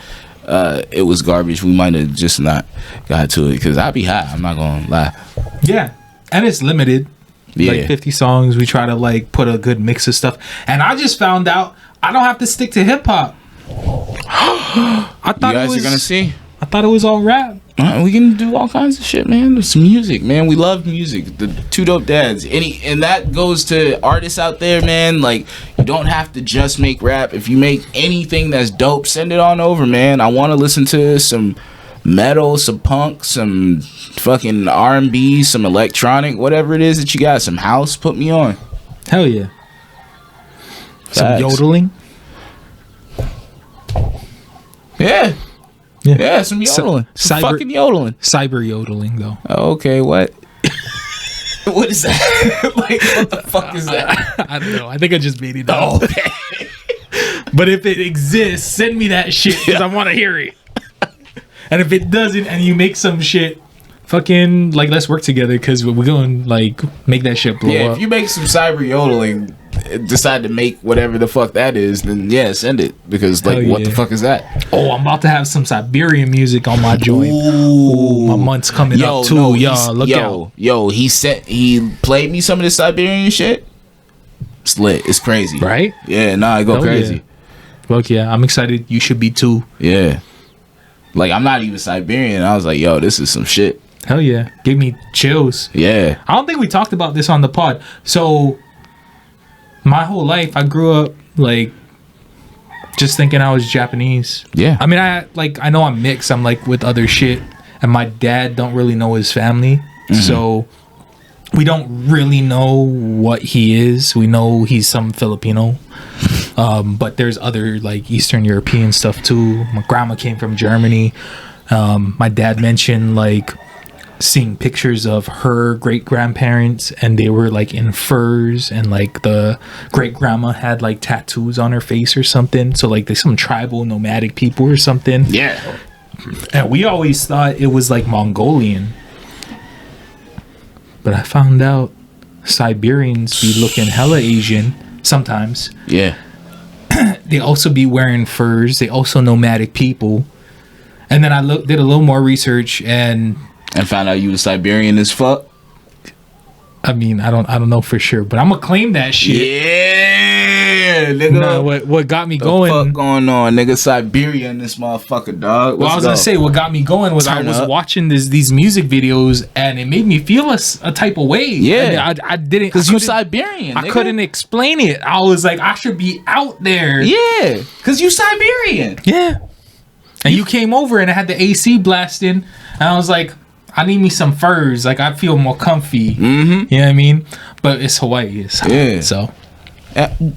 it was garbage. We might have just not got to it because I be high. I'm not gonna lie. Yeah, and it's limited. Yeah. Like 50 songs. We try to like put a good mix of stuff. And I just found out I don't have to stick to hip hop. I thought You guys are gonna see. I thought it was all rap. We can do all kinds of shit, man. It's music, man. We love music. The Two Dope Dads. And that goes to artists out there, man. Like, you don't have to just make rap. If you make anything that's dope, send it on over, man. I want to listen to some metal, some punk, some fucking R&B, some electronic, whatever it is that you got. Some house, put me on. Hell yeah. Some Facts. yodeling. Yeah. Yeah, some yodeling. Some fucking yodeling. Cyber yodeling, though. Okay, what? What is that? Like, what the fuck is that? I don't know. I think I just made it up. Oh, okay. But if it exists, send me that shit because I want to hear it. And if it doesn't and you make some shit, fucking, like, let's work together because we're going to, like, make that shit blow up. If you make some cyber yodeling, decide to make whatever the fuck that is, then yeah, send it. Because, like, what the fuck is that? Oh, I'm about to have some Siberian music on my joint. Ooh. My month's coming up, too. Y'all, look out. Yo, he played me some of this Siberian shit. It's lit. It's crazy. Right? Yeah, I go crazy. Yeah. Fuck yeah. I'm excited. You should be, too. Yeah. Like, I'm not even Siberian. I was like, yo, this is some shit. Hell yeah. Give me chills. Yeah. I don't think we talked about this on the pod. So, my whole life, I grew up, like, just thinking I was Japanese. Yeah. I mean, I know I'm mixed. I'm, like, with other shit. And my dad don't really know his family. Mm-hmm. So, we don't really know what he is. We know he's some Filipino. But there's other, like, Eastern European stuff, too. My grandma came from Germany. My dad mentioned, like, seeing pictures of her great-grandparents, and they were, like, in furs, and, like, the great-grandma had, like, tattoos on her face or something. So, like, there's some tribal, nomadic people or something. Yeah. And we always thought it was, like, Mongolian. But I found out Siberians be looking hella Asian sometimes. Yeah. they also be wearing furs. They also nomadic people. And then I did a little more research and found out you was Siberian as fuck. I mean, I don't know for sure, but I'm gonna claim that shit. Yeah, nigga. No, what got me the going? Fuck going on, nigga? Siberia in this motherfucker, dog. Well, I was gonna say what got me going was I was watching these music videos and it made me feel a type of way. Yeah, I didn't because you Siberian. I couldn't explain it. I was like, I should be out there. Yeah, because you Siberian. Yeah, and you came over and I had the AC blasting, and I was like, I need me some furs. Like, I feel more comfy. Mm-hmm. You know what I mean? But it's Hawaii. It's hot, yeah. So.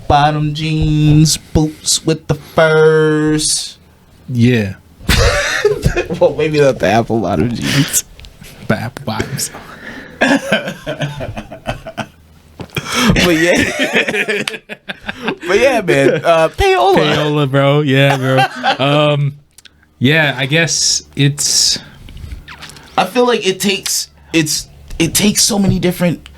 Bottom jeans, boots with the furs. Yeah. Well, maybe not the apple bottom jeans. The apple bottoms. But yeah. But yeah, man. Payola. Payola, bro. Yeah, bro. Yeah, I guess it's... I feel like it takes so many different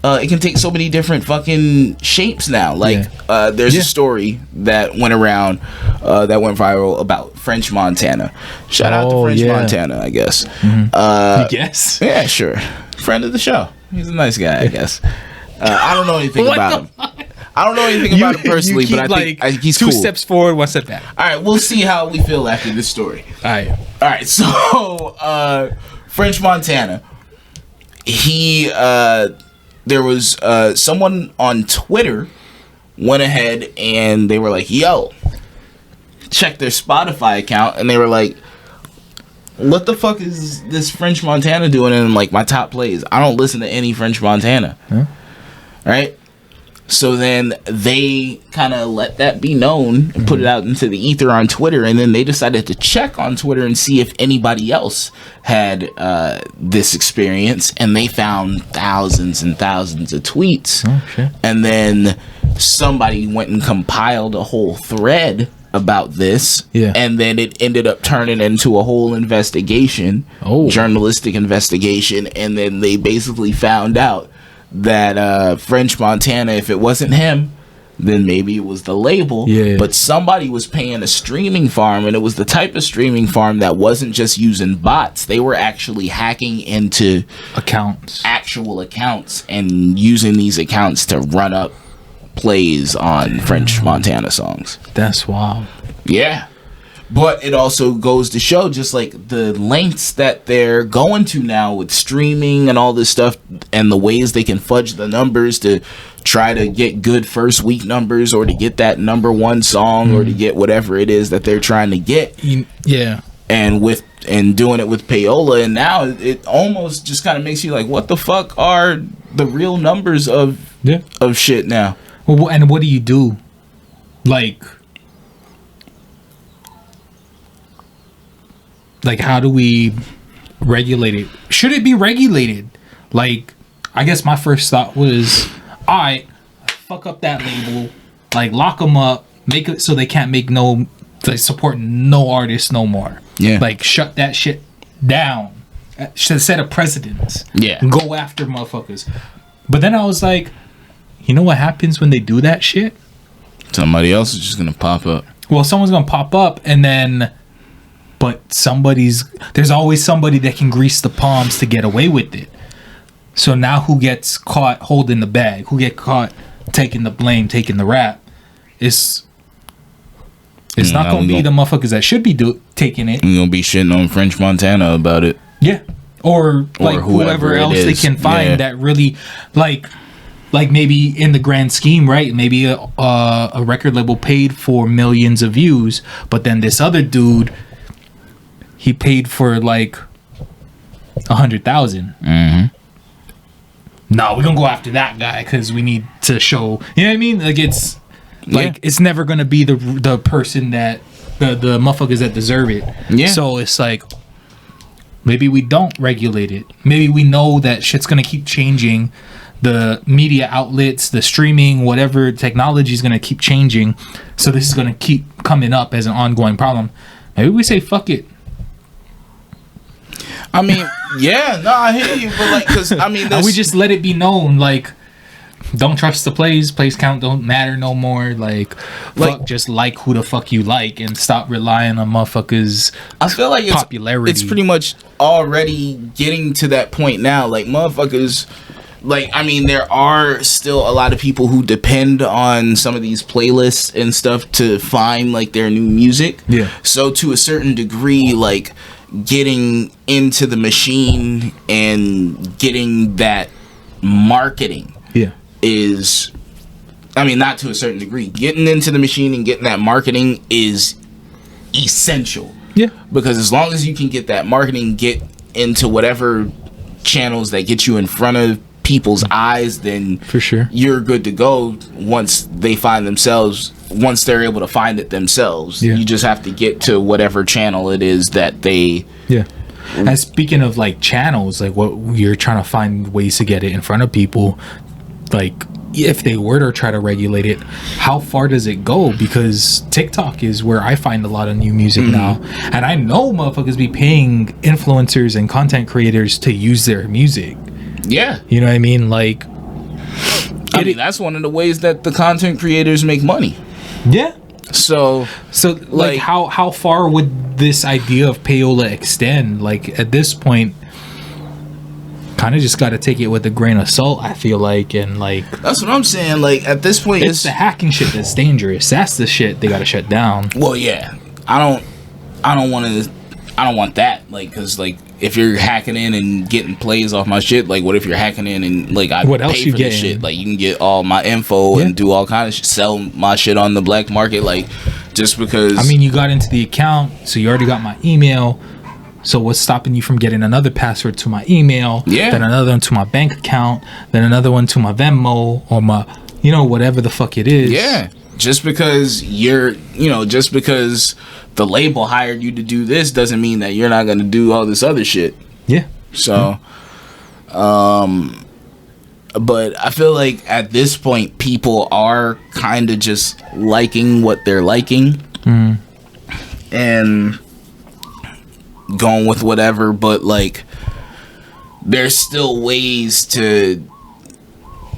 it can take so many different fucking shapes now. Like there's a story that went around that went viral about French Montana. Shout out to French Montana, I guess. I guess. Yeah, sure. Friend of the show. He's a nice guy, I guess. I don't know anything about him. I don't know anything about him personally, but I think he's two cool. steps forward, one step back. All right, we'll see how we feel after this story. All right. So French Montana. There was someone on Twitter went ahead and they were like, yo, check their Spotify account, and they were like, what the fuck is this French Montana doing in like my top plays? I don't listen to any French Montana. Huh? Right? So then they kind of let that be known and put it out into the ether on Twitter, and then they decided to check on Twitter and see if anybody else had this experience, and they found thousands and thousands of tweets. Oh, shit. And then somebody went and compiled a whole thread about this, and then it ended up turning into a whole investigation, journalistic investigation, and then they basically found out that French Montana, if it wasn't him, then maybe it was the label. But somebody was paying a streaming farm, and it was the type of streaming farm that wasn't just using bots. They were actually hacking into actual accounts, and using these accounts to run up plays on French Montana songs. That's wild. Yeah. But it also goes to show just like the lengths that they're going to now with streaming and all this stuff, and the ways they can fudge the numbers to try to get good first week numbers, or to get that number one song, or to get whatever it is that they're trying to get. Yeah. And doing it with Payola, and now it almost just kind of makes you like, what the fuck are the real numbers of shit now? Well, and what do you do? Like, how do we regulate it? Should it be regulated? Like, I guess my first thought was, all right, fuck up that label, like lock them up, make it so they can't make support no artists no more. Yeah, like shut that shit down. Should set a precedence. Yeah, go after motherfuckers. But then I was like, you know what happens when they do that shit? Somebody else is just gonna pop up. Well, someone's gonna pop up, and then. But there's always somebody that can grease the palms to get away with it. So now who gets caught holding the bag? Who get caught taking the blame, taking the rap? It's not going to be the motherfuckers that should be taking it. You're going to be shitting on French Montana about it. Yeah. Or like whoever else they can find that really, like maybe in the grand scheme, right? Maybe a record label paid for millions of views, but then this other dude... He paid for like 100,000. No, we're gonna go after that guy because we need to show. You know what I mean? Like it's never gonna be the person that the motherfuckers that deserve it. Yeah. So it's like maybe we don't regulate it. Maybe we know that shit's gonna keep changing. The media outlets, the streaming, whatever technology is gonna keep changing. So this is gonna keep coming up as an ongoing problem. Maybe we say fuck it. I mean, yeah, no, I hear you, but like, cause I mean, we just let it be known, like, don't trust the plays count don't matter no more, like fuck, just like who the fuck you like and stop relying on motherfuckers. I feel like popularity. It's pretty much already getting to that point now, like motherfuckers. Like, I mean, there are still a lot of people who depend on some of these playlists and stuff to find, like, their new music. Yeah. So, to a certain degree, like, getting into the machine and getting that marketing is... I mean, not to a certain degree. Getting into the machine and getting that marketing is essential. Yeah. Because as long as you can get that marketing, get into whatever channels that get you in front of people's eyes, then for sure you're good to go once they find themselves, once they're able to find it themselves. You just have to get to whatever channel it is that they And speaking of like channels, like what you're trying to find ways to get it in front of people, like if they were to try to regulate it, how far does it go? Because TikTok is where I find a lot of new music now, and I know motherfuckers be paying influencers and content creators to use their music. Yeah. You know what I mean? Like, I mean, that's one of the ways that the content creators make money. Yeah. So like how far would this idea of payola extend? Like at this point, kind of just got to take it with a grain of salt, I feel like. And like, that's what I'm saying. Like at this point, it's the hacking shit that's dangerous. That's the shit they got to shut down. Well, yeah, I don't want that. Like, cause like if you're hacking in and getting plays off my shit, like what if you're hacking in and like I what else pay you for getting? this shit? Like you can get all my info and do all kind of shit, sell my shit on the black market. Like just because. I mean, you got into the account, so you already got my email. So what's stopping you from getting another password to my email? Yeah. Then another one to my bank account. Then another one to my Venmo or my, whatever the fuck it is. Yeah. Just because just because the label hired you to do this doesn't mean that you're not going to do all this other shit. Yeah. So, but I feel like at this point, people are kind of just liking what they're liking and going with whatever, but like there's still ways to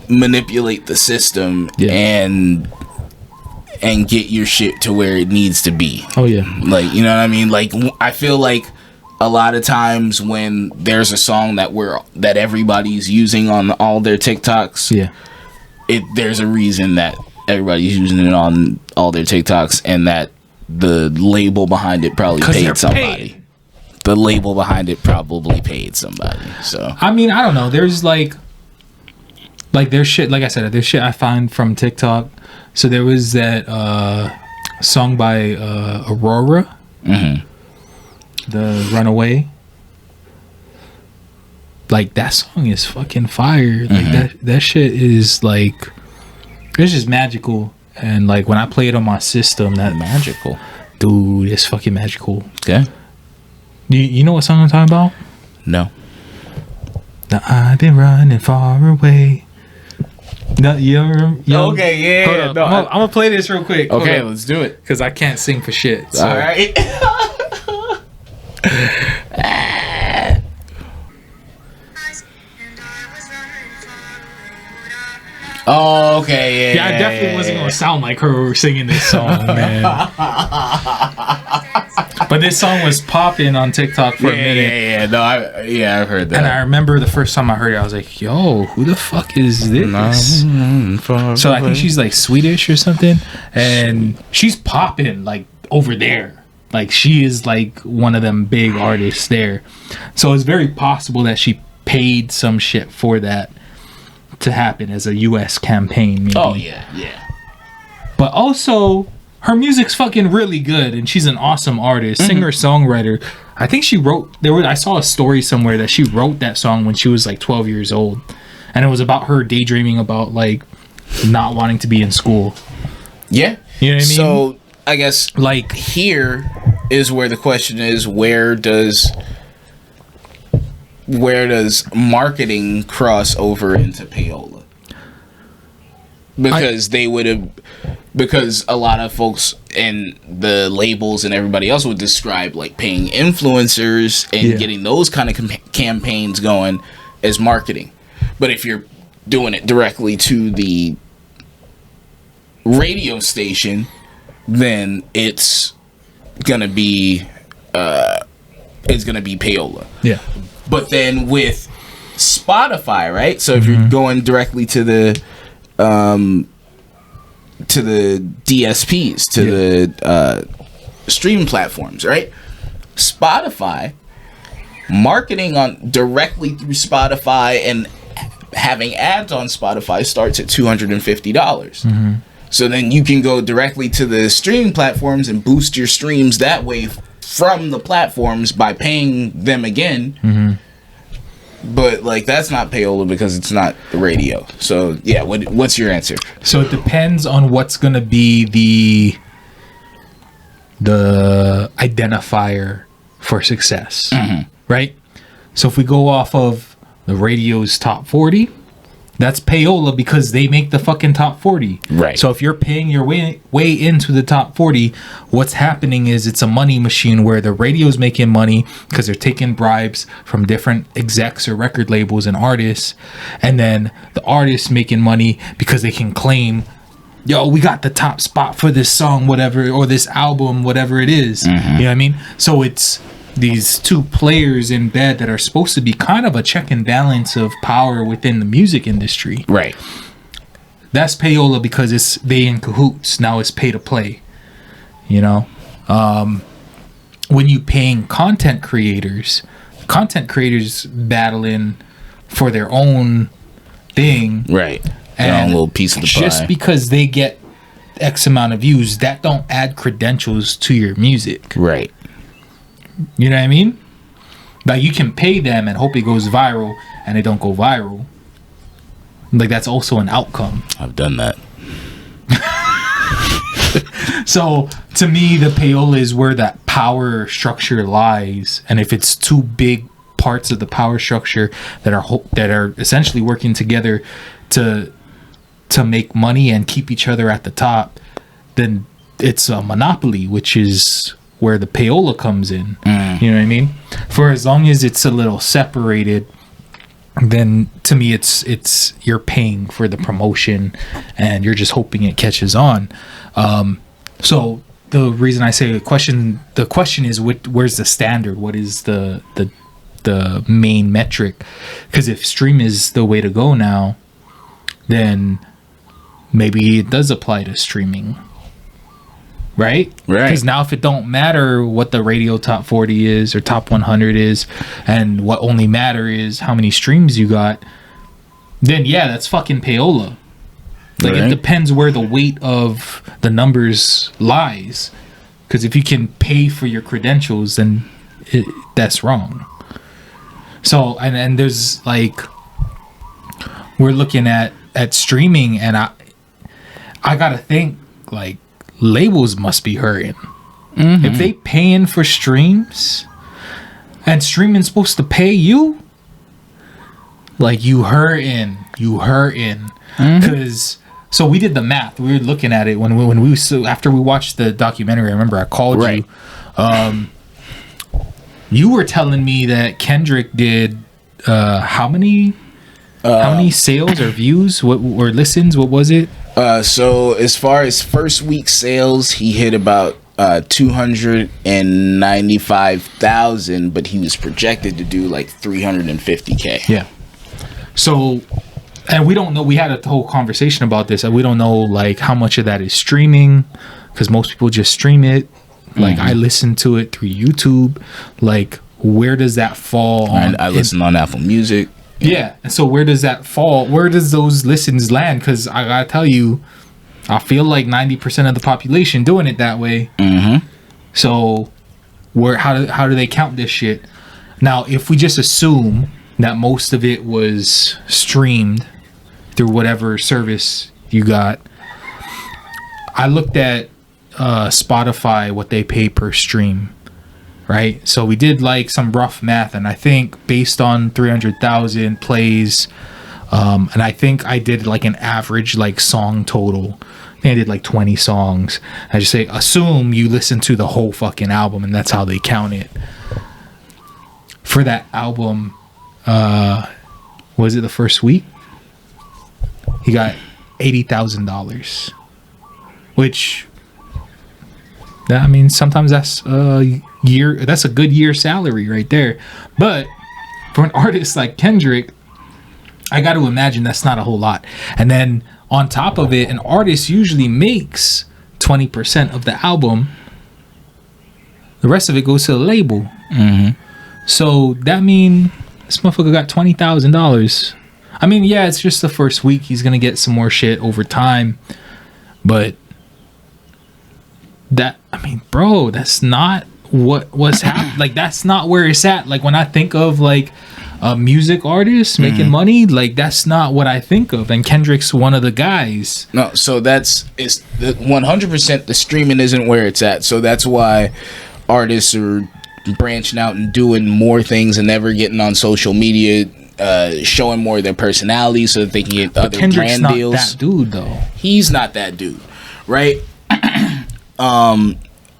manipulate the system and get your shit to where it needs to be. Oh yeah. Like, you know what I mean? Like I feel like a lot of times when there's a song that everybody's using on all their TikToks, there's a reason that everybody's using it on all their TikToks, and that the label behind it probably paid somebody. The label behind it probably paid somebody. So I mean, I don't know. There's like there's shit, like I said, there's shit I find from TikTok. So there was that song by Aurora, The Runaway. Like that song is fucking fire. Like that shit is like, it's just magical. And like when I play it on my system, that magical, dude, it's fucking magical. Okay. You know what song I'm talking about? No. Now I've been running far away. No, you're okay, yeah. Hold up. I'm gonna play this real quick. Okay, let's do it. Because I can't sing for shit. So. All right. Oh, okay, yeah. I definitely wasn't gonna sound like her singing this song, man. But this song was popping on TikTok for a minute. No, I've heard that. And I remember the first time I heard it, I was like, "Yo, who the fuck is this?" So I think she's like Swedish or something, and she's popping like over there. Like she is like one of them big artists there. So it's very possible that she paid some shit for that to happen as a US campaign, maybe. Oh yeah. But also her music's fucking really good, and she's an awesome artist, singer, songwriter. I think she wrote I saw a story somewhere that she wrote that song when she was like 12 years old, and it was about her daydreaming about like not wanting to be in school. Yeah. You know what I mean? So I guess like here is where the question is, where does marketing cross over into payola? Because a lot of folks and the labels and everybody else would describe like paying influencers and getting those kind of campaigns going as marketing. But if you're doing it directly to the radio station, then it's gonna be payola. Yeah. But then with Spotify, right? So if you're going directly to the DSPs, to the streaming platforms, right? Spotify marketing on directly through Spotify and having ads on Spotify starts at $250. So then you can go directly to the streaming platforms and boost your streams that way from the platforms by paying them again. But like that's not payola because it's not the radio. So yeah, what's your answer? So it depends on what's gonna be the identifier for success, right? So if we go off of the radio's top 40, that's payola because they make the fucking top 40. Right. So if you're paying your way into the top 40, what's happening is it's a money machine where the radio's making money because they're taking bribes from different execs or record labels and artists. And then the artists making money because they can claim, yo, we got the top spot for this song, whatever, or this album, whatever it is. You know what I mean? So it's these two players in bed that are supposed to be kind of a check and balance of power within the music industry. Right. That's payola because it's they in cahoots. Now it's pay to play. You know? When you paying content creators battling for their own thing. Right. Their own little piece of the pie. Just because they get X amount of views, that don't add credentials to your music. Right. You know what I mean? Like you can pay them and hope it goes viral and it don't go viral. Like that's also an outcome. I've done that. So to me, the payola is where that power structure lies, and if it's two big parts of the power structure that are essentially working together to make money and keep each other at the top, then it's a monopoly, which is where the payola comes in. You know what I mean? For as long as it's a little separated, then to me it's you're paying for the promotion and you're just hoping it catches on. So the reason I say the question is where's the standard? What is the main metric? Because if stream is the way to go now, then maybe it does apply to streaming. Right? Because now if it don't matter what the radio top 40 is or top 100 is, and what only matter is how many streams you got, then yeah, that's fucking payola. Like it depends where the weight of the numbers lies. Because if you can pay for your credentials, then that's wrong. So and there's like we're looking at streaming, and I gotta think like labels must be hurting. If they paying for streams and streaming's supposed to pay you, like you hurting because so we did the math. We were looking at it when we after we watched the documentary. I remember I called you. You were telling me that Kendrick did how many sales or views or listens? What was it? So as far as first week sales, he hit about 295,000, but he was projected to do like 350K. Yeah. So, and we don't know. We had a whole conversation about this, and we don't know like how much of that is streaming, because most people just stream it. Like I listen to it through YouTube. Like where does that fall on? I listen on Apple Music. Yeah, and so where does that fall? Where does those listens land? Because I gotta tell you, I feel like 90% of the population doing it that way. So, how do they count this shit? Now, if we just assume that most of it was streamed through whatever service you got, I looked at Spotify, what they pay per stream. Right, so we did like some rough math, and I think based on 300,000 plays, and I think I did like an average like song total. I think I did like 20 songs. I just say assume you listen to the whole fucking album, and that's how they count it. For that album, was it the first week? he got $80,000, which I mean, sometimes that's a year. That's a good year salary right there. But for an artist like Kendrick, I got to imagine that's not a whole lot. And then on top of it, an artist usually makes 20% of the album. The rest of it goes to the label. So that means this motherfucker got $20,000. I mean, yeah, it's just the first week. He's gonna get some more shit over time, but that, I mean, bro, that's not what's happening. Like, that's not where it's at. Like, when I think of like a music artist making money, like, that's not what I think of. And Kendrick's one of the guys. No, so it's 100% the streaming isn't where it's at. So that's why artists are branching out and doing more things and never getting on social media, showing more of their personality so that they can get other Kendrick's brand deals. That dude, though. He's not that dude, right?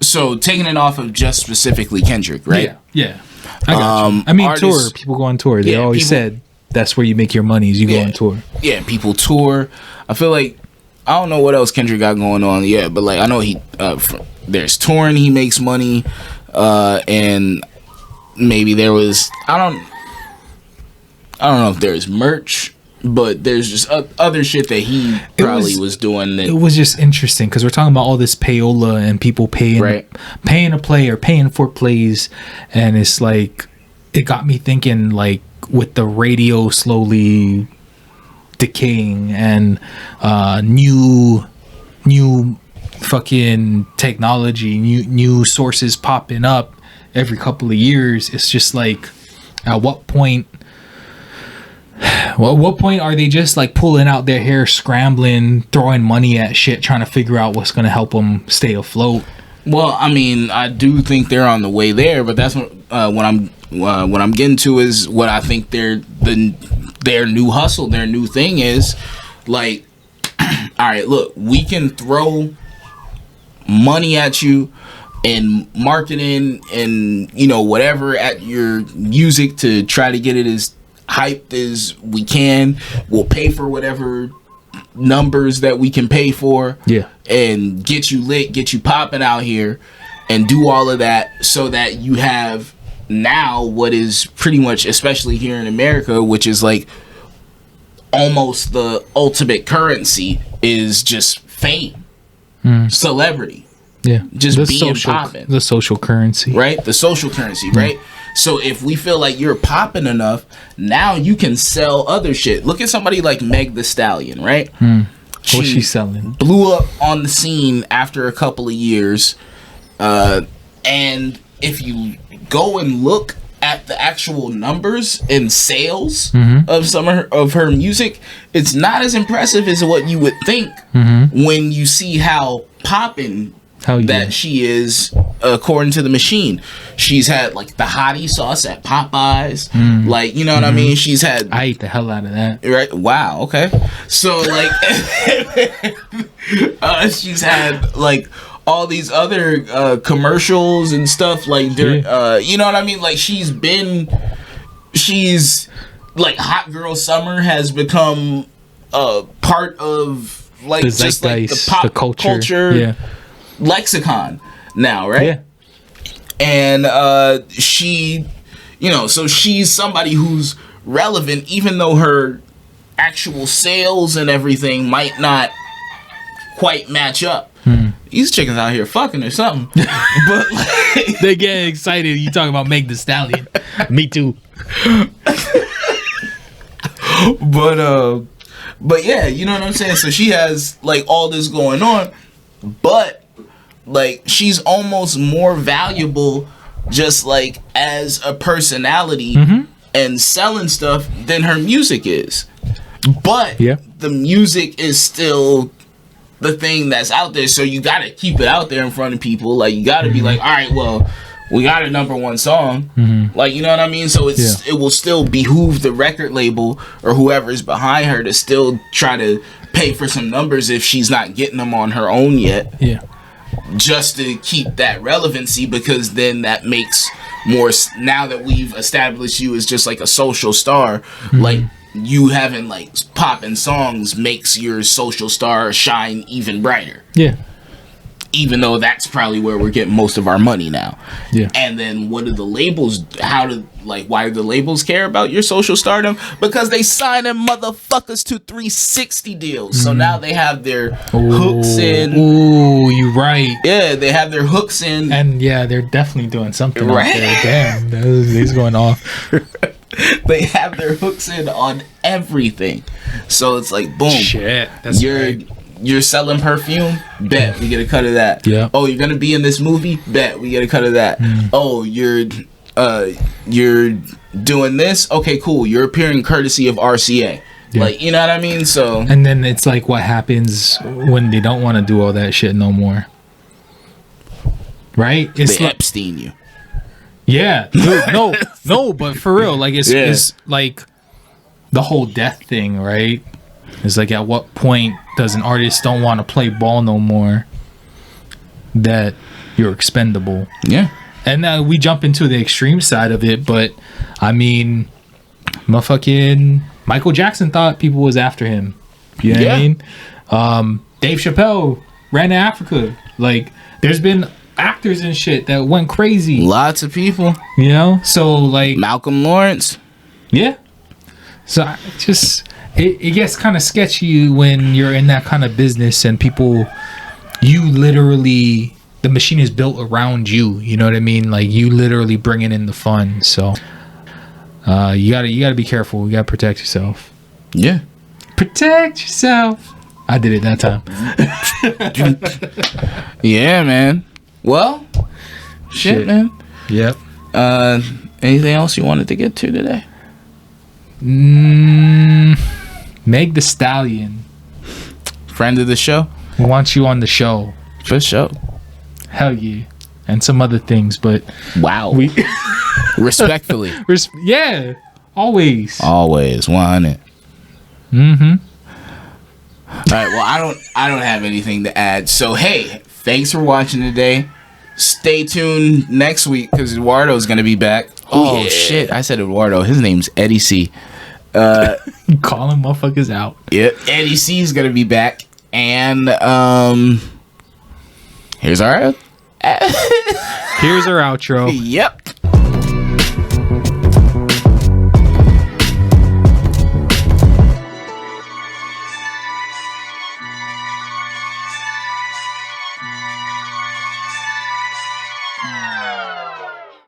So taking it off of just specifically Kendrick, right? Yeah. I got you. I mean, artists, tour. People go on tour. They always said that's where you make your money, is you go on tour. Yeah, people tour. I feel like, I don't know what else Kendrick got going on yet, but like, I know he there's touring, he makes money, and maybe there was, I don't know if there's merch, but there's just other shit that he probably was doing. That, it was just interesting because we're talking about all this payola and people paying a play or paying for plays, and it's like, it got me thinking, like, with the radio slowly decaying and new fucking technology, new sources popping up every couple of years, it's just like, at what point are they just like pulling out their hair, scrambling, throwing money at shit, trying to figure out what's going to help them stay afloat? Well, I mean, I do think they're on the way there, but that's what I'm getting to is what I think their new hustle, their new thing is. Like, all right, look, we can throw money at you and marketing and, you know, whatever at your music to try to get it as hyped as we can. We'll pay for whatever numbers that we can pay for, and get you lit, get you popping out here, and do all of that so that you have now what is pretty much, especially here in America, which is like almost the ultimate currency, is just fame, celebrity, just the being popping, the social currency, right? The social currency, right? So if we feel like you're popping enough, now you can sell other shit. Look at somebody like Meg Thee Stallion, right? What's she selling? Blew up on the scene after a couple of years. And if you go and look at the actual numbers and sales of some of her music, it's not as impressive as what you would think when you see how poppin' that she is, according to the machine. She's had like the hottie sauce at Popeyes, like, you know what I mean? She's had, I ate the hell out of that, right? Wow, okay. So like she's had like all these other commercials and stuff, like you know what I mean? Like she's like Hot Girl Summer has become part of like the just like the pop culture lexicon now, right? And she, you know, so she's somebody who's relevant, even though her actual sales and everything might not quite match up. These chickens out here fucking or something. But like, they get excited. You talking about Meg Thee Stallion? Me too. But yeah, you know what I'm saying? So she has like all this going on, but like she's almost more valuable just like as a personality and selling stuff than her music is. But the music is still the thing that's out there, so you gotta keep it out there in front of people. Like you gotta be like, all right, well, we got a #1 song, like, you know what I mean? So it will still behoove the record label or whoever's behind her to still try to pay for some numbers if she's not getting them on her own yet, just to keep that relevancy, because then that makes more, now that we've established you as just like a social star, like you having like popping songs makes your social star shine even brighter. Yeah. Even though that's probably where we're getting most of our money now. Yeah. And then what do the labels, why do the labels care about your social stardom? Because they sign them motherfuckers to 360 deals. So now they have their hooks in. Ooh, you right. Yeah, they have their hooks in. And yeah, they're definitely doing something Right. out there. Damn, this going off. They have their hooks in on everything. So it's like, boom. Shit, that's right. You're selling perfume? Bet we get a cut of that. Yeah. Oh, you're gonna be in this movie? Bet we get a cut of that. Oh, you're doing this? Okay, cool. You're appearing courtesy of RCA. Yeah. Like, you know what I mean? So And then it's like what happens when they don't want to do all that shit no more. Right? It's they like, Epstein you. yeah, dude, no, but for real, like it's like the whole death thing, right? It's like at what point does an artist don't want to play ball no more that you're expendable? Yeah. And we jump into the extreme side of it, but I mean, motherfucking Michael Jackson thought people was after him. You know what I mean? Dave Chappelle ran to Africa. Like, there's been actors and shit that went crazy. Lots of people. You know? So, like... Malcolm Lawrence. Yeah. So, I just... It gets kind of sketchy when you're in that kind of business and people... You literally... The machine is built around you. You know what I mean? Like, you literally bringing in the fun. So... you gotta be careful. You gotta protect yourself. Yeah. Protect yourself. I did it that time. Yeah, man. Well, shit, man. Yep. Anything else you wanted to get to today? Meg the Stallion. Friend of the show? We want you on the show. For sure. Hell yeah. And some other things, but Wow. we Respectfully. yeah. Always. Always 100. Mm-hmm. All right. Well, I don't have anything to add. So hey, thanks for watching today. Stay tuned next week because Eduardo's gonna be back. Oh yeah. Shit! I said Eduardo. His name's Eddie C. Calling motherfuckers out. Yep. Eddie C is gonna be back, and here's our Here's our outro. Yep.